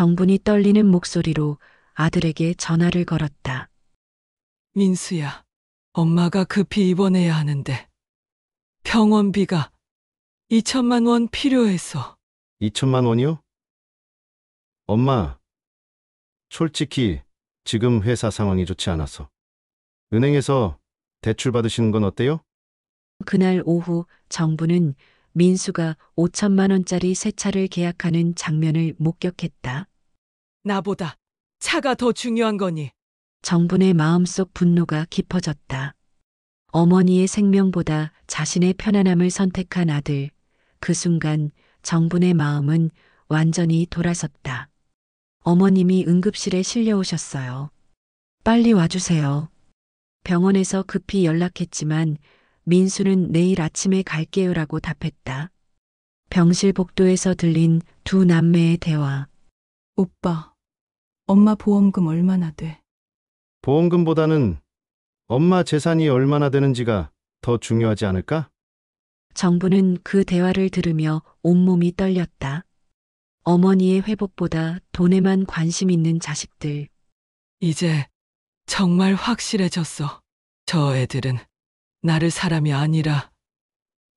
정분이 떨리는 목소리로 아들에게 전화를 걸었다. 민수야, 엄마가 급히 입원해야 하는데 병원비가 2천만 원 필요해서. 2천만 원이요? 엄마, 솔직히 지금 회사 상황이 좋지 않아서. 은행에서 대출 받으시는 건 어때요? 그날 오후 정부는 민수가 5천만 원짜리 새 차를 계약하는 장면을 목격했다. 나보다 차가 더 중요한 거니. 정분의 마음속 분노가 깊어졌다. 어머니의 생명보다 자신의 편안함을 선택한 아들. 그 순간 정분의 마음은 완전히 돌아섰다. 어머님이 응급실에 실려오셨어요. 빨리 와주세요. 병원에서 급히 연락했지만 민수는 내일 아침에 갈게요라고 답했다. 병실 복도에서 들린 두 남매의 대화. 오빠, 엄마 보험금 얼마나 돼? 보험금보다는 엄마 재산이 얼마나 되는지가 더 중요하지 않을까? 정부는 그 대화를 들으며 온몸이 떨렸다. 어머니의 회복보다 돈에만 관심 있는 자식들. 이제 정말 확실해졌어. 저 애들은 나를 사람이 아니라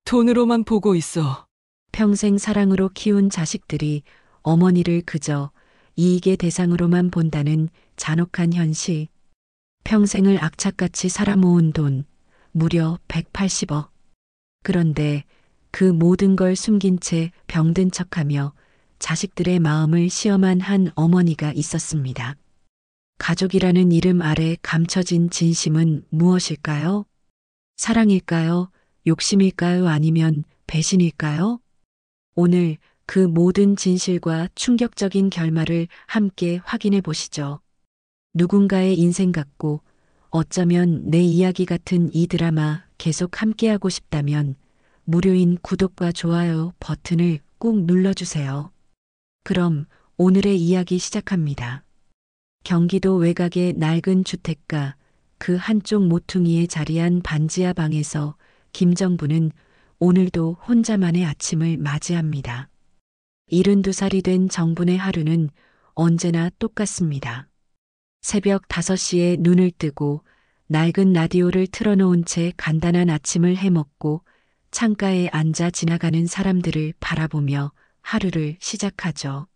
돈으로만 보고 있어. 평생 사랑으로 키운 자식들이 어머니를 그저 이익의 대상으로만 본다는 잔혹한 현실. 평생을 악착같이 살아모은 돈, 무려 180억. 그런데 그 모든 걸 숨긴 채 병든 척하며 자식들의 마음을 시험한 한 어머니가 있었습니다. 가족이라는 이름 아래 감춰진 진심은 무엇일까요? 사랑일까요? 욕심일까요? 아니면 배신일까요? 오늘 그 모든 진실과 충격적인 결말을 함께 확인해 보시죠. 누군가의 인생 같고 어쩌면 내 이야기 같은 이 드라마 계속 함께하고 싶다면 무료인 구독과 좋아요 버튼을 꾹 눌러주세요. 그럼 오늘의 이야기 시작합니다. 경기도 외곽의 낡은 주택가 그 한쪽 모퉁이에 자리한 반지하 방에서 김정부는 오늘도 혼자만의 아침을 맞이합니다. 72살이 된 정분의 하루는 언제나 똑같습니다. 새벽 5시에 눈을 뜨고 낡은 라디오를 틀어놓은 채 간단한 아침을 해먹고 창가에 앉아 지나가는 사람들을 바라보며 하루를 시작하죠.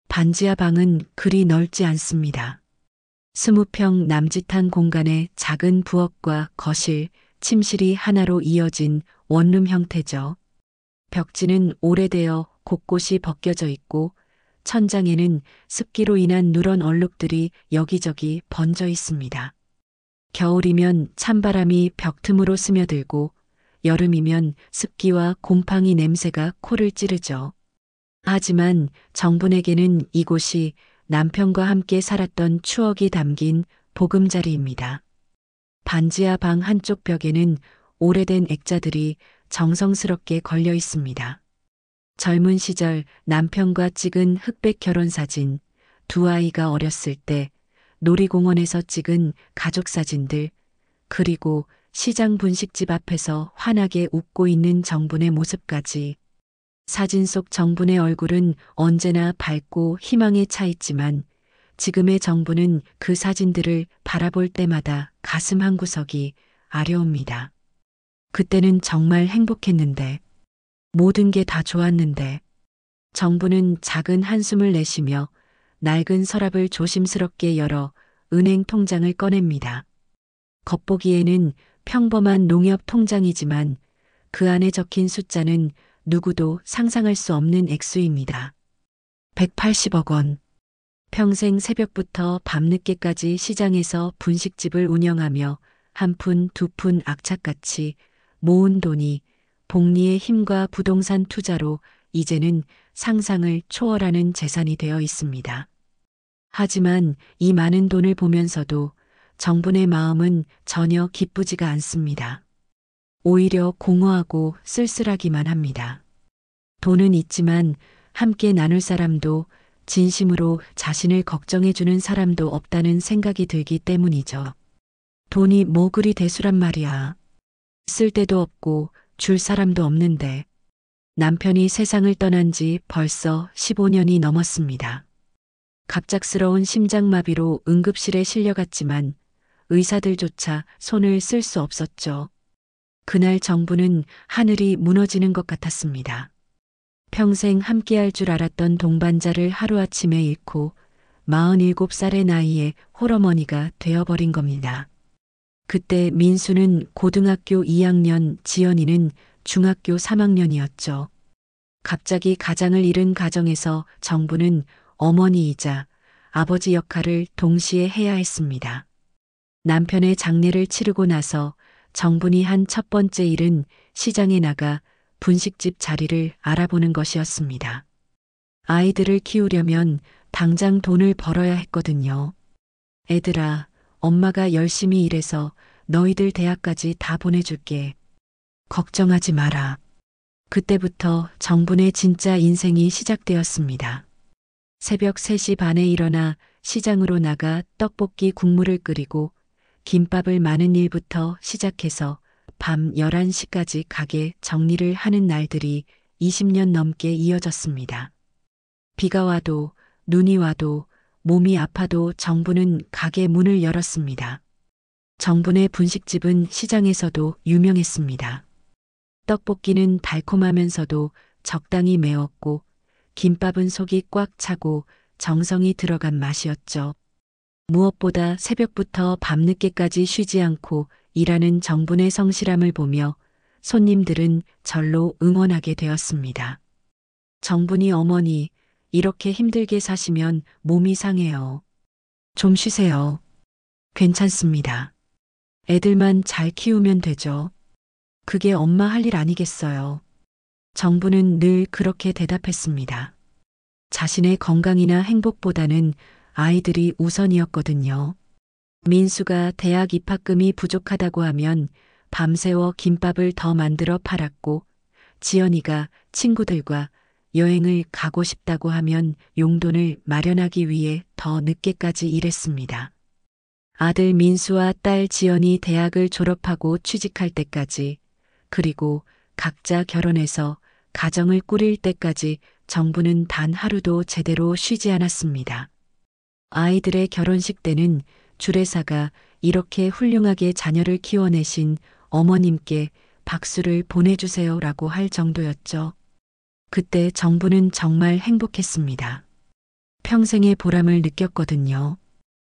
반지하 방은 그리 넓지 않습니다. 20평 남짓한 공간에 작은 부엌과 거실, 침실이 하나로 이어진 원룸 형태죠. 벽지는 오래되어 곳곳이 벗겨져 있고 천장에는 습기로 인한 누런 얼룩들이 여기저기 번져 있습니다. 겨울이면 찬바람이 벽 틈으로 스며들고 여름이면 습기와 곰팡이 냄새가 코를 찌르죠. 하지만 정분에게는 이곳이 남편과 함께 살았던 추억이 담긴 보금자리입니다. 반지하 방 한쪽 벽에는 오래된 액자들이 정성스럽게 걸려 있습니다. 젊은 시절 남편과 찍은 흑백 결혼 사진, 두 아이가 어렸을 때 놀이공원에서 찍은 가족 사진들, 그리고 시장 분식집 앞에서 환하게 웃고 있는 정분의 모습까지. 사진 속 정분의 얼굴은 언제나 밝고 희망에 차 있지만 지금의 정분은 그 사진들을 바라볼 때마다 가슴 한구석이 아려옵니다. 그때는 정말 행복했는데, 모든 게 다 좋았는데. 정부는 작은 한숨을 내쉬며 낡은 서랍을 조심스럽게 열어 은행 통장을 꺼냅니다. 겉보기에는 평범한 농협 통장이지만 그 안에 적힌 숫자는 누구도 상상할 수 없는 액수입니다. 180억 원. 평생 새벽부터 밤늦게까지 시장에서 분식집을 운영하며 한 푼 두 푼 악착같이 모은 돈이 복리의 힘과 부동산 투자로 이제는 상상을 초월하는 재산이 되어 있습니다. 하지만 이 많은 돈을 보면서도 정분의 마음은 전혀 기쁘지가 않습니다. 오히려 공허하고 쓸쓸하기만 합니다. 돈은 있지만 함께 나눌 사람도 진심으로 자신을 걱정해주는 사람도 없다는 생각이 들기 때문이죠. 돈이 뭐 그리 대수란 말이야. 쓸 데도 없고 줄 사람도 없는데. 남편이 세상을 떠난 지 벌써 15년이 넘었습니다. 갑작스러운 심장마비로 응급실에 실려갔지만 의사들조차 손을 쓸 수 없었죠. 그날 정부는 하늘이 무너지는 것 같았습니다. 평생 함께할 줄 알았던 동반자를 하루아침에 잃고 47살의 나이에 홀어머니가 되어버린 겁니다. 그때 민수는 고등학교 2학년, 지연이는 중학교 3학년이었죠. 갑자기 가장을 잃은 가정에서 정부는 어머니이자 아버지 역할을 동시에 해야 했습니다. 남편의 장례를 치르고 나서 정분이 한 첫 번째 일은 시장에 나가 분식집 자리를 알아보는 것이었습니다. 아이들을 키우려면 당장 돈을 벌어야 했거든요. 애들아, 엄마가 열심히 일해서 너희들 대학까지 다 보내줄게. 걱정하지 마라. 그때부터 정분의 진짜 인생이 시작되었습니다. 새벽 3시 반에 일어나 시장으로 나가 떡볶이 국물을 끓이고 김밥을 마는 일부터 시작해서 밤 11시까지 가게 정리를 하는 날들이 20년 넘게 이어졌습니다. 비가 와도 눈이 와도 몸이 아파도 정부는 가게 문을 열었습니다. 정분의 분식집은 시장에서도 유명했습니다. 떡볶이는 달콤하면서도 적당히 매웠고 김밥은 속이 꽉 차고 정성이 들어간 맛이었죠. 무엇보다 새벽부터 밤늦게까지 쉬지 않고 일하는 정분의 성실함을 보며 손님들은 절로 응원하게 되었습니다. 정분이 어머니, 이렇게 힘들게 사시면 몸이 상해요. 좀 쉬세요. 괜찮습니다. 애들만 잘 키우면 되죠. 그게 엄마 할 일 아니겠어요. 정부는 늘 그렇게 대답했습니다. 자신의 건강이나 행복보다는 아이들이 우선이었거든요. 민수가 대학 입학금이 부족하다고 하면 밤새워 김밥을 더 만들어 팔았고, 지연이가 친구들과 여행을 가고 싶다고 하면 용돈을 마련하기 위해 더 늦게까지 일했습니다. 아들 민수와 딸 지연이 대학을 졸업하고 취직할 때까지, 그리고 각자 결혼해서 가정을 꾸릴 때까지 정부는 단 하루도 제대로 쉬지 않았습니다. 아이들의 결혼식 때는 주례사가 이렇게 훌륭하게 자녀를 키워내신 어머님께 박수를 보내주세요라고 할 정도였죠. 그때 정부는 정말 행복했습니다. 평생의 보람을 느꼈거든요.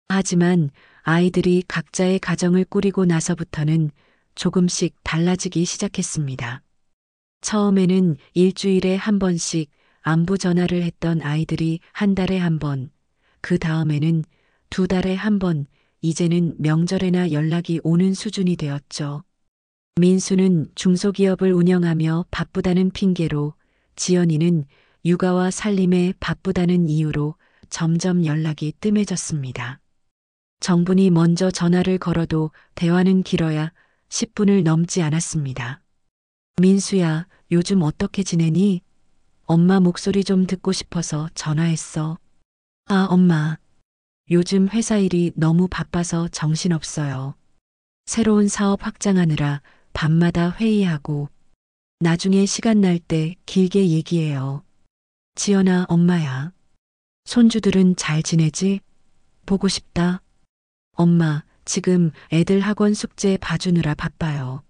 하지만 아이들이 각자의 가정을 꾸리고 나서부터는 조금씩 달라지기 시작했습니다. 처음에는 일주일에 한 번씩 안부 전화를 했던 아이들이 한 달에 한 번, 그 다음에는 2달에 한 번, 이제는 명절에나 연락이 오는 수준이 되었죠. 민수는 중소기업을 운영하며 바쁘다는 핑계로, 지연이는 육아와 살림에 바쁘다는 이유로 점점 연락이 뜸해졌습니다. 정분이 먼저 전화를 걸어도 대화는 길어야 10분을 넘지 않았습니다. 민수야, 요즘 어떻게 지내니? 엄마 목소리 좀 듣고 싶어서 전화했어. 아, 엄마. 요즘 회사 일이 너무 바빠서 정신없어요. 새로운 사업 확장하느라 밤마다 회의하고, 나중에 시간 날 때 길게 얘기해요. 지연아, 엄마야. 손주들은 잘 지내지? 보고 싶다. 엄마, 지금 애들 학원 숙제 봐주느라 바빠요.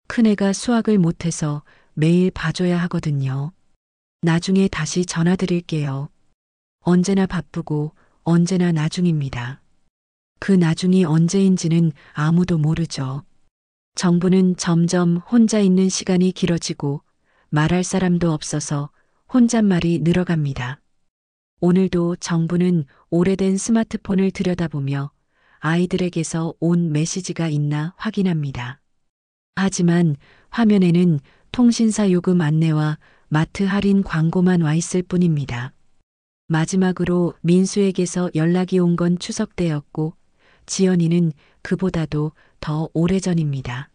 큰애가 수학을 못해서 매일 봐줘야 하거든요. 나중에 다시 전화드릴게요. 언제나 바쁘고 언제나 나중입니다. 그 나중이 언제인지는 아무도 모르죠. 정부는 점점 혼자 있는 시간이 길어지고 말할 사람도 없어서 혼잣말이 늘어갑니다. 오늘도 정부는 오래된 스마트폰을 들여다보며 아이들에게서 온 메시지가 있나 확인합니다. 하지만 화면에는 통신사 요금 안내와 마트 할인 광고만 와 있을 뿐입니다. 마지막으로 민수에게서 연락이 온 건 추석 때였고, 지연이는 그보다도 더 오래전입니다.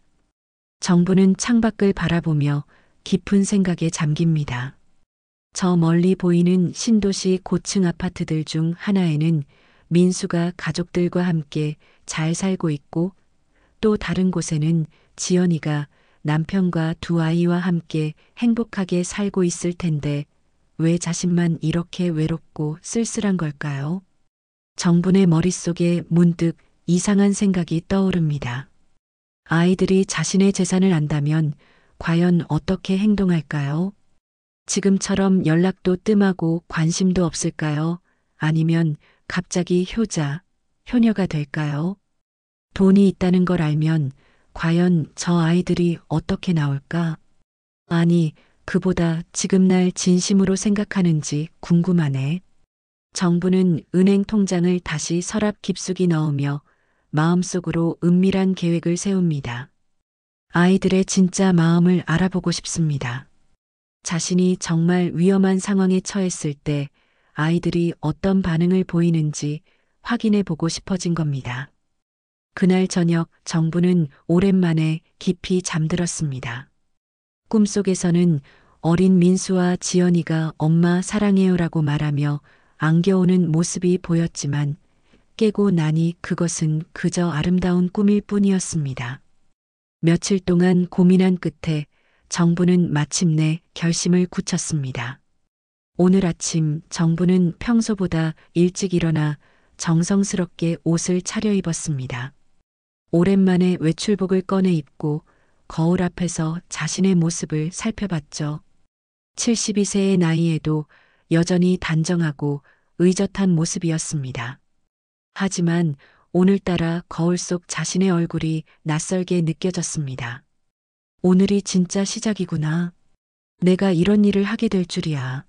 정부는 창밖을 바라보며 깊은 생각에 잠깁니다. 저 멀리 보이는 신도시 고층 아파트들 중 하나에는 민수가 가족들과 함께 잘 살고 있고, 또 다른 곳에는 지연이가 남편과 2 아이와 함께 행복하게 살고 있을 텐데, 왜 자신만 이렇게 외롭고 쓸쓸한 걸까요? 정분의 머릿속에 문득 이상한 생각이 떠오릅니다. 아이들이 자신의 재산을 안다면 과연 어떻게 행동할까요? 지금처럼 연락도 뜸하고 관심도 없을까요? 아니면 갑자기 효자, 효녀가 될까요? 돈이 있다는 걸 알면 과연 저 아이들이 어떻게 나올까? 아니, 그보다 지금 날 진심으로 생각하는지 궁금하네. 정부는 은행 통장을 다시 서랍 깊숙이 넣으며 마음속으로 은밀한 계획을 세웁니다. 아이들의 진짜 마음을 알아보고 싶습니다. 자신이 정말 위험한 상황에 처했을 때 아이들이 어떤 반응을 보이는지 확인해 보고 싶어진 겁니다. 그날 저녁 정부는 오랜만에 깊이 잠들었습니다. 꿈속에서는 어린 민수와 지연이가 엄마 사랑해요라고 말하며 안겨오는 모습이 보였지만 깨고 나니 그것은 그저 아름다운 꿈일 뿐이었습니다. 며칠 동안 고민한 끝에 정부는 마침내 결심을 굳혔습니다. 오늘 아침 정부는 평소보다 일찍 일어나 정성스럽게 옷을 차려입었습니다. 오랜만에 외출복을 꺼내 입고 거울 앞에서 자신의 모습을 살펴봤죠. 72세의 나이에도 여전히 단정하고 의젓한 모습이었습니다. 하지만 오늘따라 거울 속 자신의 얼굴이 낯설게 느껴졌습니다. 오늘이 진짜 시작이구나. 내가 이런 일을 하게 될 줄이야.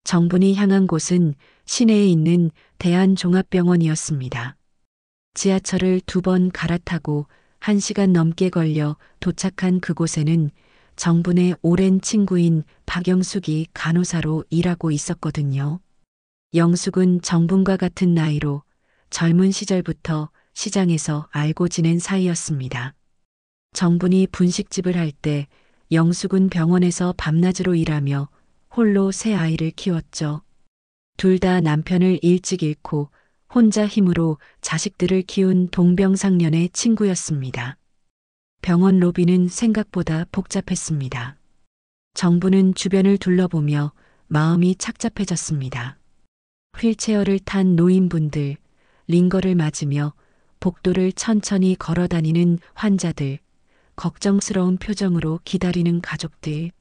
정분이 향한 곳은 시내에 있는 대한종합병원이었습니다. 지하철을 2번 갈아타고 1시간 넘게 걸려 도착한 그곳에는 정분의 오랜 친구인 박영숙이 간호사로 일하고 있었거든요. 영숙은 정분과 같은 나이로 젊은 시절부터 시장에서 알고 지낸 사이였습니다. 정분이 분식집을 할 때 영숙은 병원에서 밤낮으로 일하며 홀로 세 아이를 키웠죠. 둘 다 남편을 일찍 잃고 혼자 힘으로 자식들을 키운 동병상련의 친구였습니다. 병원 로비는 생각보다 복잡했습니다. 정부는 주변을 둘러보며 마음이 착잡해졌습니다. 휠체어를 탄 노인분들, 링거를 맞으며 복도를 천천히 걸어다니는 환자들, 걱정스러운 표정으로 기다리는 가족들.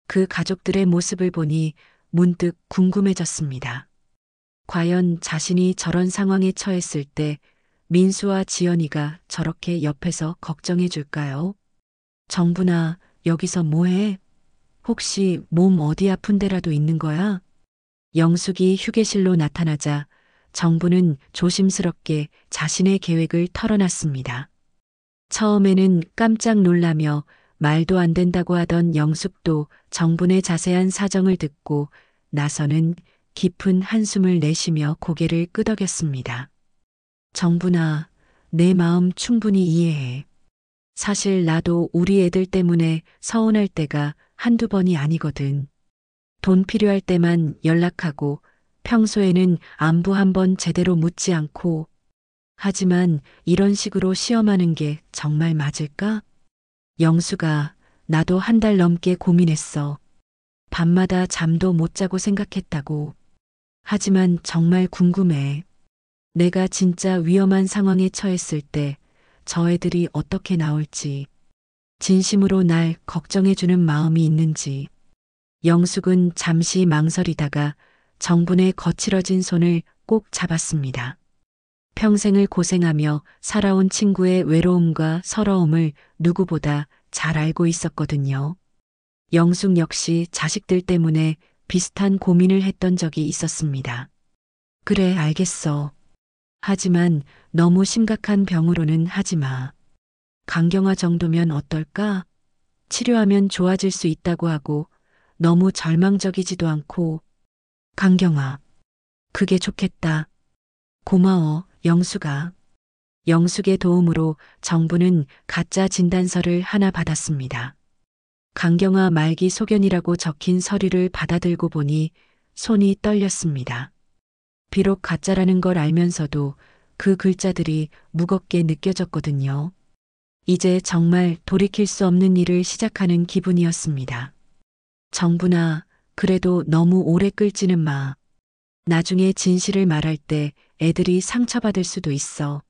그 가족들의 모습을 보니 문득 궁금해졌습니다. 과연 자신이 저런 상황에 처했을 때 민수와 지연이가 저렇게 옆에서 걱정해 줄까요? 정분아, 여기서 뭐해? 혹시 몸 어디 아픈 데라도 있는 거야? 영숙이 휴게실로 나타나자 정분은 조심스럽게 자신의 계획을 털어놨습니다. 처음에는 깜짝 놀라며 말도 안 된다고 하던 영숙도 정분의 자세한 사정을 듣고 나서는 깊은 한숨을 내쉬며 고개를 끄덕였습니다. 정분아, 내 마음 충분히 이해해. 사실 나도 우리 애들 때문에 서운할 때가 한두 번이 아니거든. 돈 필요할 때만 연락하고 평소에는 안부 한번 제대로 묻지 않고. 하지만 이런 식으로 시험하는 게 정말 맞을까? 영수가, 나도 1달 넘게 고민했어. 밤마다 잠도 못 자고 생각했다고. 하지만 정말 궁금해. 내가 진짜 위험한 상황에 처했을 때 저 애들이 어떻게 나올지, 진심으로 날 걱정해주는 마음이 있는지. 영숙은 잠시 망설이다가 정분의 거칠어진 손을 꼭 잡았습니다. 평생을 고생하며 살아온 친구의 외로움과 서러움을 누구보다 잘 알고 있었거든요. 영숙 역시 자식들 때문에 비슷한 고민을 했던 적이 있었습니다. 그래, 알겠어. 하지만 너무 심각한 병으로는 하지 마. 강경화 정도면 어떨까? 치료하면 좋아질 수 있다고 하고 너무 절망적이지도 않고. 강경화. 그게 좋겠다. 고마워, 영숙아. 영숙의 도움으로 정부는 가짜 진단서를 하나 받았습니다. 강경화 말기 소견이라고 적힌 서류를 받아들고 보니 손이 떨렸습니다. 비록 가짜라는 걸 알면서도 그 글자들이 무겁게 느껴졌거든요. 이제 정말 돌이킬 수 없는 일을 시작하는 기분이었습니다. 정분아, 그래도 너무 오래 끌지는 마. 나중에 진실을 말할 때 애들이 상처받을 수도 있어.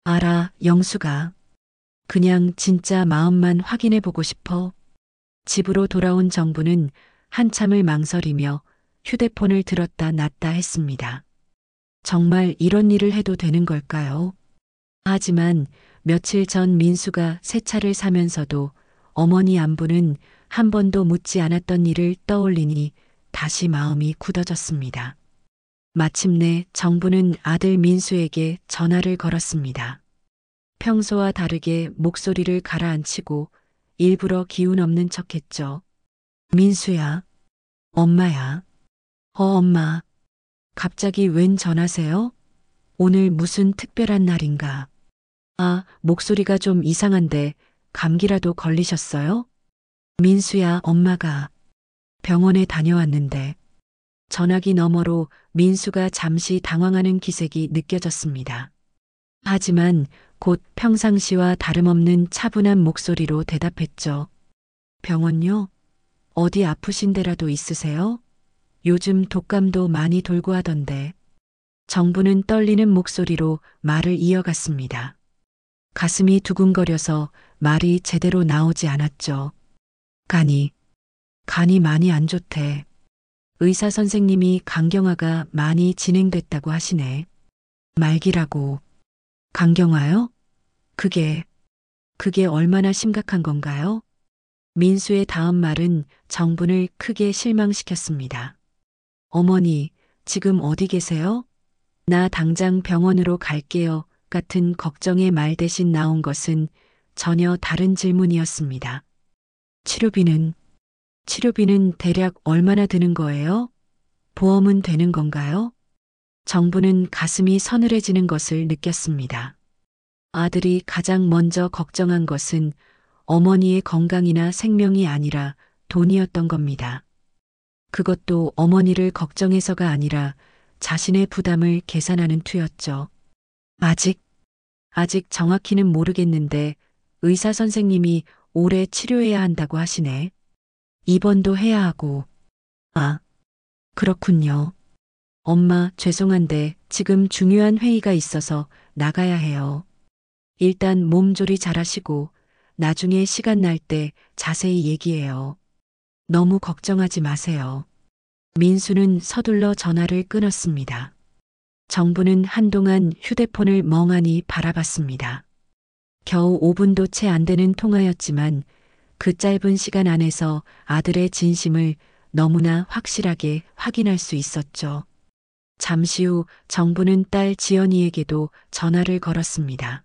알아, 영수가. 그냥 진짜 마음만 확인해 보고 싶어. 집으로 돌아온 정부는 한참을 망설이며 휴대폰을 들었다 놨다 했습니다. 정말 이런 일을 해도 되는 걸까요? 하지만 며칠 전 민수가 새 차를 사면서도 어머니 안부는 한 번도 묻지 않았던 일을 떠올리니 다시 마음이 굳어졌습니다. 마침내 정부는 아들 민수에게 전화를 걸었습니다. 평소와 다르게 목소리를 가라앉히고 일부러 기운 없는 척했죠. 민수야, 엄마야. 엄마. 갑자기 웬 전화세요? 오늘 무슨 특별한 날인가? 아, 목소리가 좀 이상한데 감기라도 걸리셨어요? 민수야, 엄마가 병원에 다녀왔는데. 전화기 너머로 민수가 잠시 당황하는 기색이 느껴졌습니다. 하지만 곧 평상시와 다름없는 차분한 목소리로 대답했죠. 병원요? 어디 아프신 데라도 있으세요? 요즘 독감도 많이 돌고 하던데. 정부는 떨리는 목소리로 말을 이어갔습니다. 가슴이 두근거려서 말이 제대로 나오지 않았죠. 간이 많이 안 좋대. 의사 선생님이 간경화가 많이 진행됐다고 하시네. 말기라고. 간경화요? 그게 얼마나 심각한 건가요? 민수의 다음 말은 정분을 크게 실망시켰습니다. 어머니, 지금 어디 계세요? 나 당장 병원으로 갈게요. 같은 걱정의 말 대신 나온 것은 전혀 다른 질문이었습니다. 치료비는 대략 얼마나 드는 거예요? 보험은 되는 건가요? 정부는 가슴이 서늘해지는 것을 느꼈습니다. 아들이 가장 먼저 걱정한 것은 어머니의 건강이나 생명이 아니라 돈이었던 겁니다. 그것도 어머니를 걱정해서가 아니라 자신의 부담을 계산하는 투였죠. 아직 정확히는 모르겠는데 의사 선생님이 오래 치료해야 한다고 하시네. 입원도 해야 하고. 아, 그렇군요. 엄마, 죄송한데 지금 중요한 회의가 있어서 나가야 해요. 일단 몸조리 잘하시고 나중에 시간 날 때 자세히 얘기해요. 너무 걱정하지 마세요. 민수는 서둘러 전화를 끊었습니다. 정부는 한동안 휴대폰을 멍하니 바라봤습니다. 겨우 5분도 채 안 되는 통화였지만 그 짧은 시간 안에서 아들의 진심을 너무나 확실하게 확인할 수 있었죠. 잠시 후 정부는 딸 지연이에게도 전화를 걸었습니다.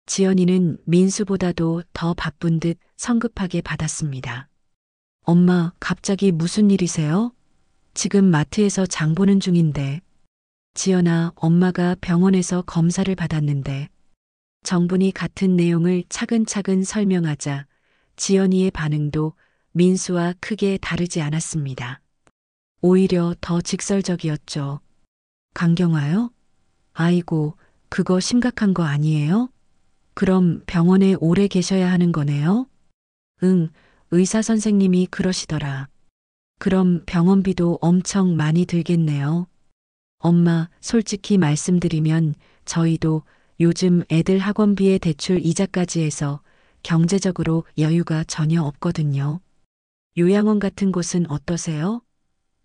지연이는 민수보다도 더 바쁜 듯 성급하게 받았습니다. 엄마, 갑자기 무슨 일이세요? 지금 마트에서 장 보는 중인데. 지연아, 엄마가 병원에서 검사를 받았는데. 정분이 같은 내용을 차근차근 설명하자 지연이의 반응도 민수와 크게 다르지 않았습니다. 오히려 더 직설적이었죠. 간경화요? 아이고, 그거 심각한 거 아니에요? 그럼 병원에 오래 계셔야 하는 거네요? 응, 의사 선생님이 그러시더라. 그럼 병원비도 엄청 많이 들겠네요. 엄마, 솔직히 말씀드리면 저희도 요즘 애들 학원비에 대출 이자까지 해서 경제적으로 여유가 전혀 없거든요. 요양원 같은 곳은 어떠세요?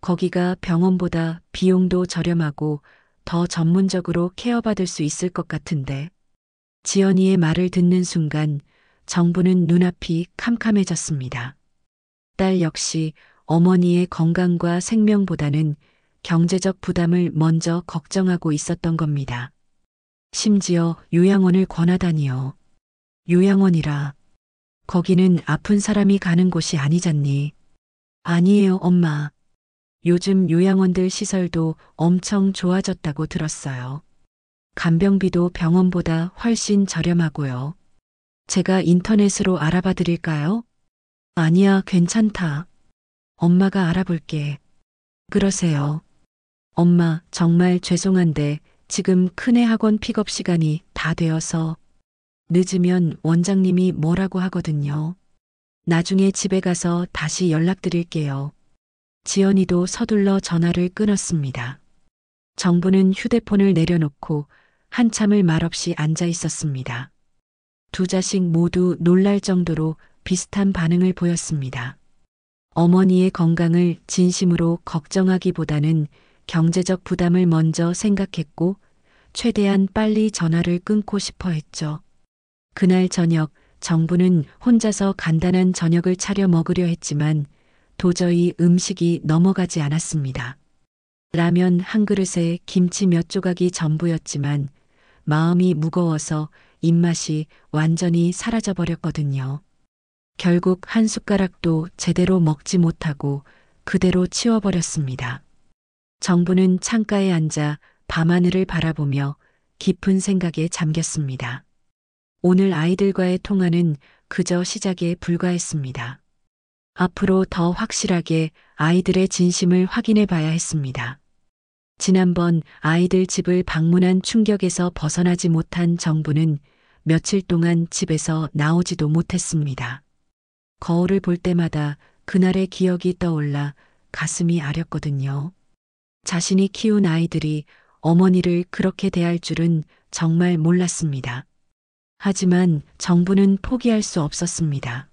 거기가 병원보다 비용도 저렴하고 더 전문적으로 케어받을 수 있을 것 같은데. 지연이의 말을 듣는 순간 정부는 눈앞이 캄캄해졌습니다. 딸 역시 어머니의 건강과 생명보다는 경제적 부담을 먼저 걱정하고 있었던 겁니다. 심지어 요양원을 권하다니요. 요양원이라. 거기는 아픈 사람이 가는 곳이 아니잖니. 아니에요, 엄마. 요즘 요양원들 시설도 엄청 좋아졌다고 들었어요. 간병비도 병원보다 훨씬 저렴하고요. 제가 인터넷으로 알아봐 드릴까요? 아니야, 괜찮다. 엄마가 알아볼게. 그러세요. 엄마, 정말 죄송한데 지금 큰애 학원 픽업 시간이 다 되어서 늦으면 원장님이 뭐라고 하거든요. 나중에 집에 가서 다시 연락드릴게요. 지연이도 서둘러 전화를 끊었습니다. 정부는 휴대폰을 내려놓고 한참을 말없이 앉아 있었습니다. 두 자식 모두 놀랄 정도로 비슷한 반응을 보였습니다. 어머니의 건강을 진심으로 걱정하기보다는 경제적 부담을 먼저 생각했고 최대한 빨리 전화를 끊고 싶어 했죠. 그날 저녁 정부는 혼자서 간단한 저녁을 차려 먹으려 했지만 도저히 음식이 넘어가지 않았습니다. 라면 한 그릇에 김치 몇 조각이 전부였지만 마음이 무거워서 입맛이 완전히 사라져버렸거든요. 결국 한 숟가락도 제대로 먹지 못하고 그대로 치워버렸습니다. 정부는 창가에 앉아 밤하늘을 바라보며 깊은 생각에 잠겼습니다. 오늘 아이들과의 통화는 그저 시작에 불과했습니다. 앞으로 더 확실하게 아이들의 진심을 확인해 봐야 했습니다. 지난번 아이들 집을 방문한 충격에서 벗어나지 못한 정부는 며칠 동안 집에서 나오지도 못했습니다. 거울을 볼 때마다 그날의 기억이 떠올라 가슴이 아렸거든요. 자신이 키운 아이들이 어머니를 그렇게 대할 줄은 정말 몰랐습니다. 하지만 정부는 포기할 수 없었습니다.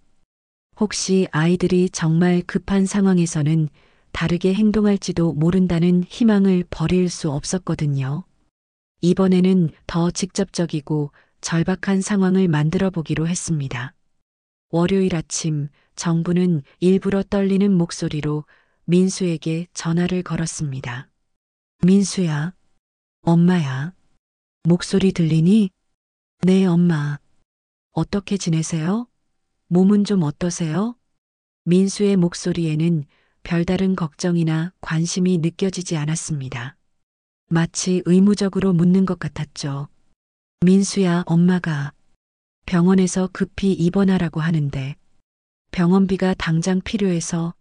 혹시 아이들이 정말 급한 상황에서는 다르게 행동할지도 모른다는 희망을 버릴 수 없었거든요. 이번에는 더 직접적이고 절박한 상황을 만들어 보기로 했습니다. 월요일 아침 정부는 일부러 떨리는 목소리로 민수에게 전화를 걸었습니다. 민수야, 엄마야. 목소리 들리니? 네, 엄마. 어떻게 지내세요? 몸은 좀 어떠세요? 민수의 목소리에는 별다른 걱정이나 관심이 느껴지지 않았습니다. 마치 의무적으로 묻는 것 같았죠. 민수야, 엄마가 병원에서 급히 입원하라고 하는데 병원비가 당장 필요해서.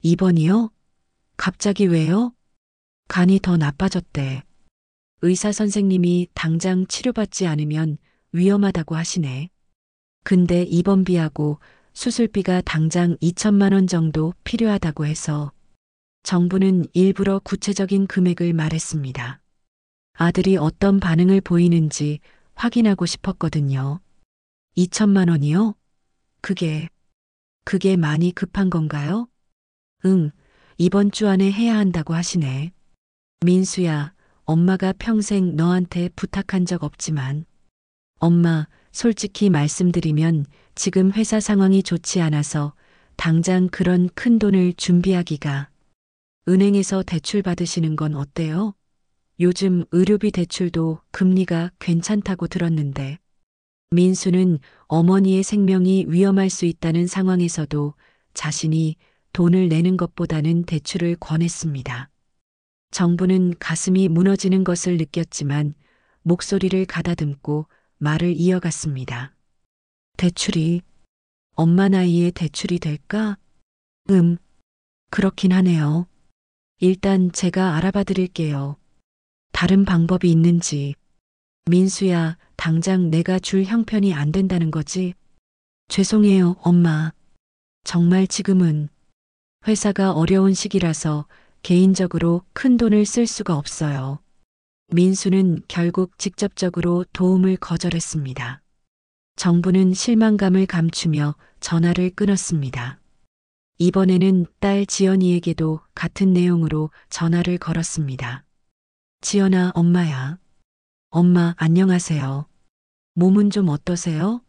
입원이요? 갑자기 왜요? 간이 더 나빠졌대. 의사 선생님이 당장 치료받지 않으면 위험하다고 하시네. 근데 입원비하고 수술비가 당장 2천만 원 정도 필요하다고 해서. 정부는 일부러 구체적인 금액을 말했습니다. 아들이 어떤 반응을 보이는지 확인하고 싶었거든요. 2천만 원이요? 그게 많이 급한 건가요? 응, 이번 주 안에 해야 한다고 하시네. 민수야, 엄마가 평생 너한테 부탁한 적 없지만. 엄마, 솔직히 말씀드리면 지금 회사 상황이 좋지 않아서 당장 그런 큰 돈을 준비하기가. 은행에서 대출 받으시는 건 어때요? 요즘 의료비 대출도 금리가 괜찮다고 들었는데. 민수는 어머니의 생명이 위험할 수 있다는 상황에서도 자신이 돈을 내는 것보다는 대출을 권했습니다. 정부는 가슴이 무너지는 것을 느꼈지만 목소리를 가다듬고 말을 이어갔습니다. 대출이 엄마 나이에 대출이 될까? 그렇긴 하네요. 일단 제가 알아봐 드릴게요. 다른 방법이 있는지. 민수야, 당장 내가 줄 형편이 안 된다는 거지? 죄송해요, 엄마. 정말 지금은 회사가 어려운 시기라서 개인적으로 큰 돈을 쓸 수가 없어요. 민수는 결국 직접적으로 도움을 거절했습니다. 정부는 실망감을 감추며 전화를 끊었습니다. 이번에는 딸 지연이에게도 같은 내용으로 전화를 걸었습니다. 지연아, 엄마야. 엄마, 안녕하세요. 몸은 좀 어떠세요?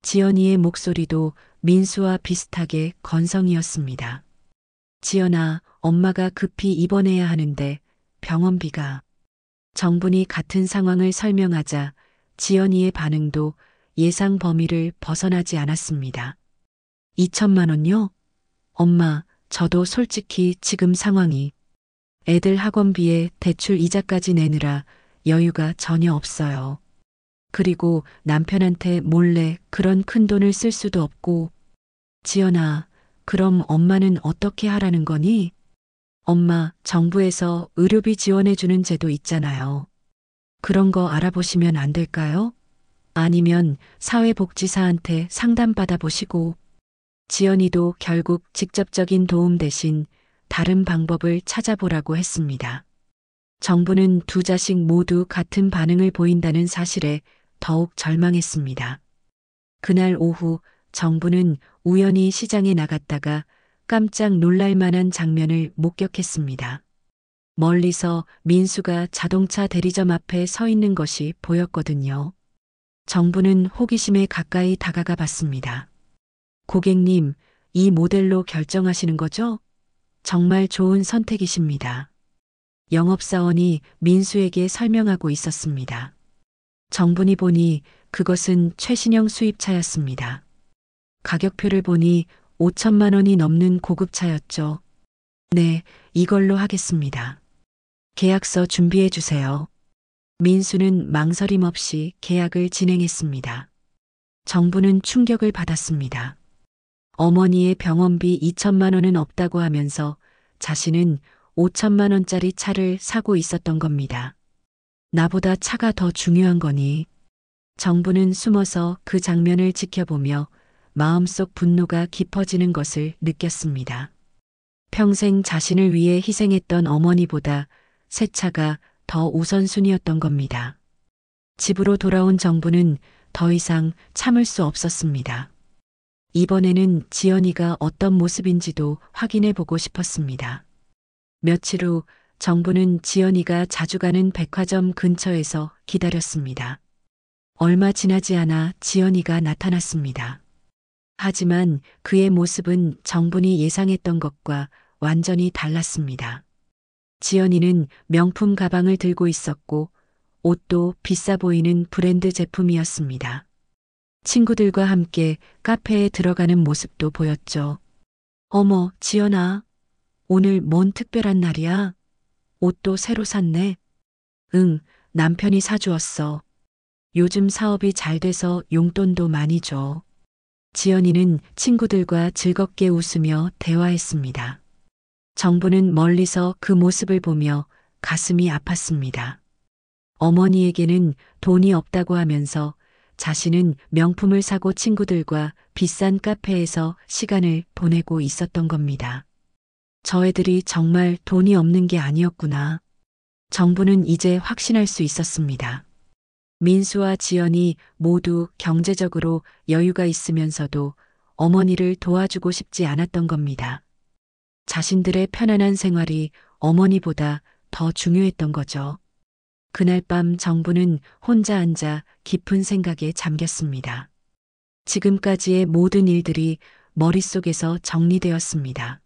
지연이의 목소리도 민수와 비슷하게 건성이었습니다. 지연아, 엄마가 급히 입원해야 하는데 병원비가. 정분이 같은 상황을 설명하자 지연이의 반응도 예상 범위를 벗어나지 않았습니다. 2천만 원요? 엄마, 저도 솔직히 지금 상황이 애들 학원비에 대출 이자까지 내느라 여유가 전혀 없어요. 그리고 남편한테 몰래 그런 큰 돈을 쓸 수도 없고. 지연아, 그럼 엄마는 어떻게 하라는 거니? 엄마, 정부에서 의료비 지원해주는 제도 있잖아요. 그런 거 알아보시면 안 될까요? 아니면 사회복지사한테 상담받아 보시고. 지연이도 결국 직접적인 도움 대신 다른 방법을 찾아보라고 했습니다. 정부는 두 자식 모두 같은 반응을 보인다는 사실에 더욱 절망했습니다. 그날 오후 정부는 우연히 시장에 나갔다가 깜짝 놀랄 만한 장면을 목격했습니다. 멀리서 민수가 자동차 대리점 앞에 서 있는 것이 보였거든요. 정부는 호기심에 가까이 다가가 봤습니다. 고객님, 이 모델로 결정하시는 거죠? 정말 좋은 선택이십니다. 영업사원이 민수에게 설명하고 있었습니다. 정분이 보니 그것은 최신형 수입차였습니다. 가격표를 보니 5천만 원이 넘는 고급차였죠. 네, 이걸로 하겠습니다. 계약서 준비해 주세요. 민수는 망설임 없이 계약을 진행했습니다. 정부는 충격을 받았습니다. 어머니의 병원비 2천만 원은 없다고 하면서 자신은 5천만 원짜리 차를 사고 있었던 겁니다. 나보다 차가 더 중요한 거니. 정부는 숨어서 그 장면을 지켜보며 마음속 분노가 깊어지는 것을 느꼈습니다. 평생 자신을 위해 희생했던 어머니보다 새 차가 더 우선순위였던 겁니다. 집으로 돌아온 정부는 더 이상 참을 수 없었습니다. 이번에는 지연이가 어떤 모습인지도 확인해 보고 싶었습니다. 며칠 후 정부는 지연이가 자주 가는 백화점 근처에서 기다렸습니다. 얼마 지나지 않아 지연이가 나타났습니다. 하지만 그의 모습은 정분이 예상했던 것과 완전히 달랐습니다. 지연이는 명품 가방을 들고 있었고 옷도 비싸 보이는 브랜드 제품이었습니다. 친구들과 함께 카페에 들어가는 모습도 보였죠. 어머, 지연아. 오늘 뭔 특별한 날이야? 옷도 새로 샀네. 응, 남편이 사주었어. 요즘 사업이 잘 돼서 용돈도 많이 줘. 지연이는 친구들과 즐겁게 웃으며 대화했습니다. 정부는 멀리서 그 모습을 보며 가슴이 아팠습니다. 어머니에게는 돈이 없다고 하면서 자신은 명품을 사고 친구들과 비싼 카페에서 시간을 보내고 있었던 겁니다. 저 애들이 정말 돈이 없는 게 아니었구나. 정부는 이제 확신할 수 있었습니다. 민수와 지연이 모두 경제적으로 여유가 있으면서도 어머니를 도와주고 싶지 않았던 겁니다. 자신들의 편안한 생활이 어머니보다 더 중요했던 거죠. 그날 밤 정부는 혼자 앉아 깊은 생각에 잠겼습니다. 지금까지의 모든 일들이 머릿속에서 정리되었습니다.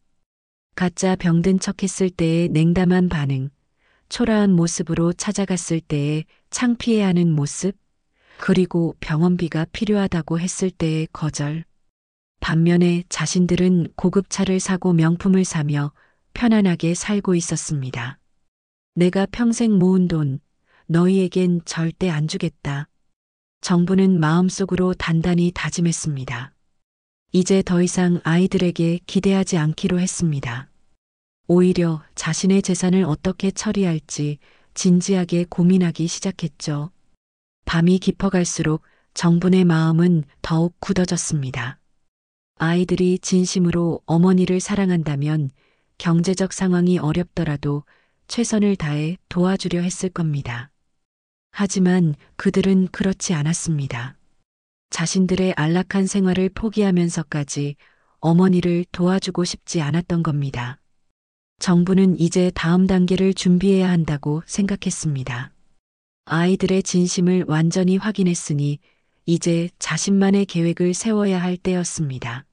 가짜 병든 척했을 때의 냉담한 반응, 초라한 모습으로 찾아갔을 때의 창피해하는 모습, 그리고 병원비가 필요하다고 했을 때의 거절. 반면에 자신들은 고급차를 사고 명품을 사며 편안하게 살고 있었습니다. 내가 평생 모은 돈, 너희에겐 절대 안 주겠다. 정부는 마음속으로 단단히 다짐했습니다. 이제 더 이상 아이들에게 기대하지 않기로 했습니다. 오히려 자신의 재산을 어떻게 처리할지 진지하게 고민하기 시작했죠. 밤이 깊어갈수록 정분의 마음은 더욱 굳어졌습니다. 아이들이 진심으로 어머니를 사랑한다면 경제적 상황이 어렵더라도 최선을 다해 도와주려 했을 겁니다. 하지만 그들은 그렇지 않았습니다. 자신들의 안락한 생활을 포기하면서까지 어머니를 도와주고 싶지 않았던 겁니다. 정부는 이제 다음 단계를 준비해야 한다고 생각했습니다. 아이들의 진심을 완전히 확인했으니 이제 자신만의 계획을 세워야 할 때였습니다.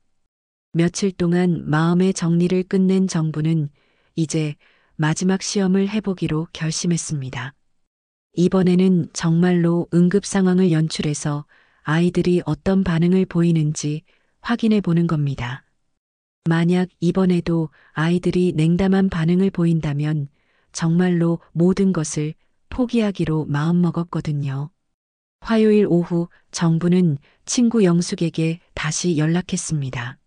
며칠 동안 마음의 정리를 끝낸 정부는 이제 마지막 시험을 해보기로 결심했습니다. 이번에는 정말로 응급 상황을 연출해서 아이들이 어떤 반응을 보이는지 확인해 보는 겁니다. 만약 이번에도 아이들이 냉담한 반응을 보인다면 정말로 모든 것을 포기하기로 마음먹었거든요. 화요일 오후 정부는 친구 영숙에게 다시 연락했습니다.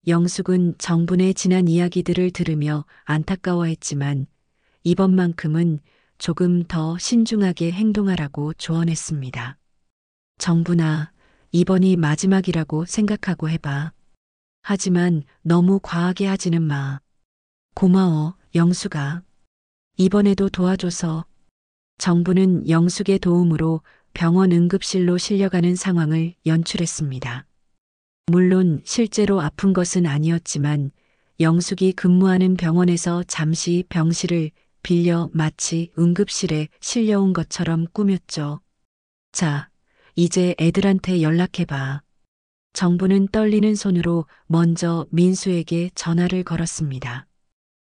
영숙은 정분의 지난 이야기들을 들으며 안타까워했지만 이번만큼은 조금 더 신중하게 행동하라고 조언했습니다. 정분아, 이번이 마지막이라고 생각하고 해봐. 하지만 너무 과하게 하지는 마. 고마워, 영숙아. 이번에도 도와줘서. 정부는 영숙의 도움으로 병원 응급실로 실려가는 상황을 연출했습니다. 물론 실제로 아픈 것은 아니었지만 영숙이 근무하는 병원에서 잠시 병실을 빌려 마치 응급실에 실려온 것처럼 꾸몄죠. 자, 이제 애들한테 연락해봐. 정부는 떨리는 손으로 먼저 민수에게 전화를 걸었습니다.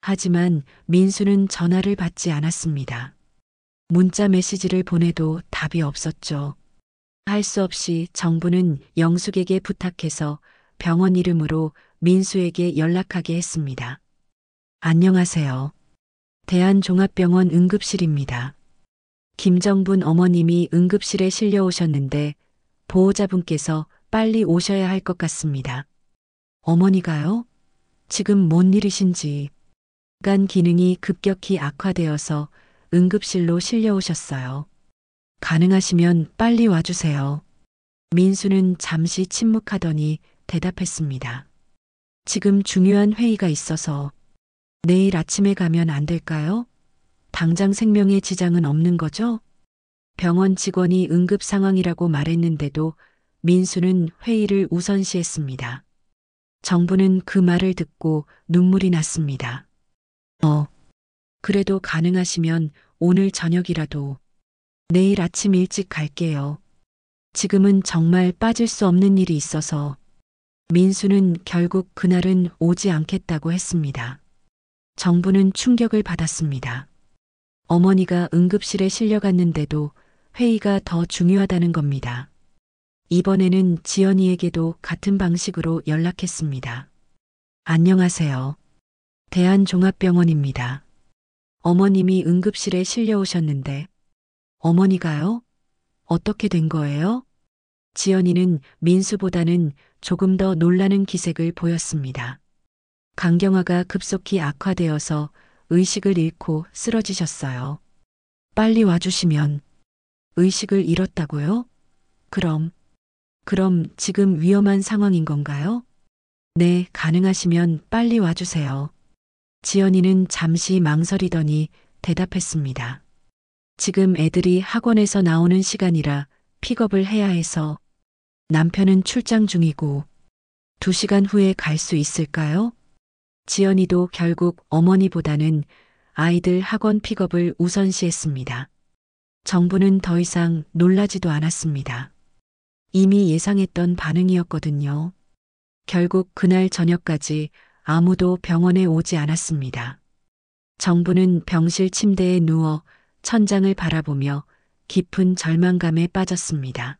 하지만 민수는 전화를 받지 않았습니다. 문자 메시지를 보내도 답이 없었죠. 할 수 없이 정부는 영숙에게 부탁해서 병원 이름으로 민수에게 연락하게 했습니다. 안녕하세요. 대한종합병원 응급실입니다. 김정분 어머님이 응급실에 실려오셨는데 보호자분께서 빨리 오셔야 할 것 같습니다. 어머니가요? 지금 뭔 일이신지. 간 기능이 급격히 악화되어서 응급실로 실려오셨어요. 가능하시면 빨리 와주세요. 민수는 잠시 침묵하더니 대답했습니다. 지금 중요한 회의가 있어서 내일 아침에 가면 안 될까요? 당장 생명에 지장은 없는 거죠? 병원 직원이 응급 상황이라고 말했는데도 민수는 회의를 우선시했습니다. 정부는 그 말을 듣고 눈물이 났습니다. 그래도 가능하시면 오늘 저녁이라도. 내일 아침 일찍 갈게요. 지금은 정말 빠질 수 없는 일이 있어서. 민수는 결국 그날은 오지 않겠다고 했습니다. 정부는 충격을 받았습니다. 어머니가 응급실에 실려갔는데도 회의가 더 중요하다는 겁니다. 이번에는 지연이에게도 같은 방식으로 연락했습니다. 안녕하세요. 대한종합병원입니다. 어머님이 응급실에 실려오셨는데. 어머니가요? 어떻게 된 거예요? 지연이는 민수보다는 조금 더 놀라는 기색을 보였습니다. 강경화가 급속히 악화되어서 의식을 잃고 쓰러지셨어요. 빨리 와주시면. 의식을 잃었다고요? 그럼 지금 위험한 상황인 건가요? 네, 가능하시면 빨리 와주세요. 지연이는 잠시 망설이더니 대답했습니다. 지금 애들이 학원에서 나오는 시간이라 픽업을 해야 해서. 남편은 출장 중이고 2시간 후에 갈 수 있을까요? 지연이도 결국 어머니보다는 아이들 학원 픽업을 우선시했습니다. 정부는 더 이상 놀라지도 않았습니다. 이미 예상했던 반응이었거든요. 결국 그날 저녁까지 아무도 병원에 오지 않았습니다. 정부는 병실 침대에 누워 천장을 바라보며 깊은 절망감에 빠졌습니다.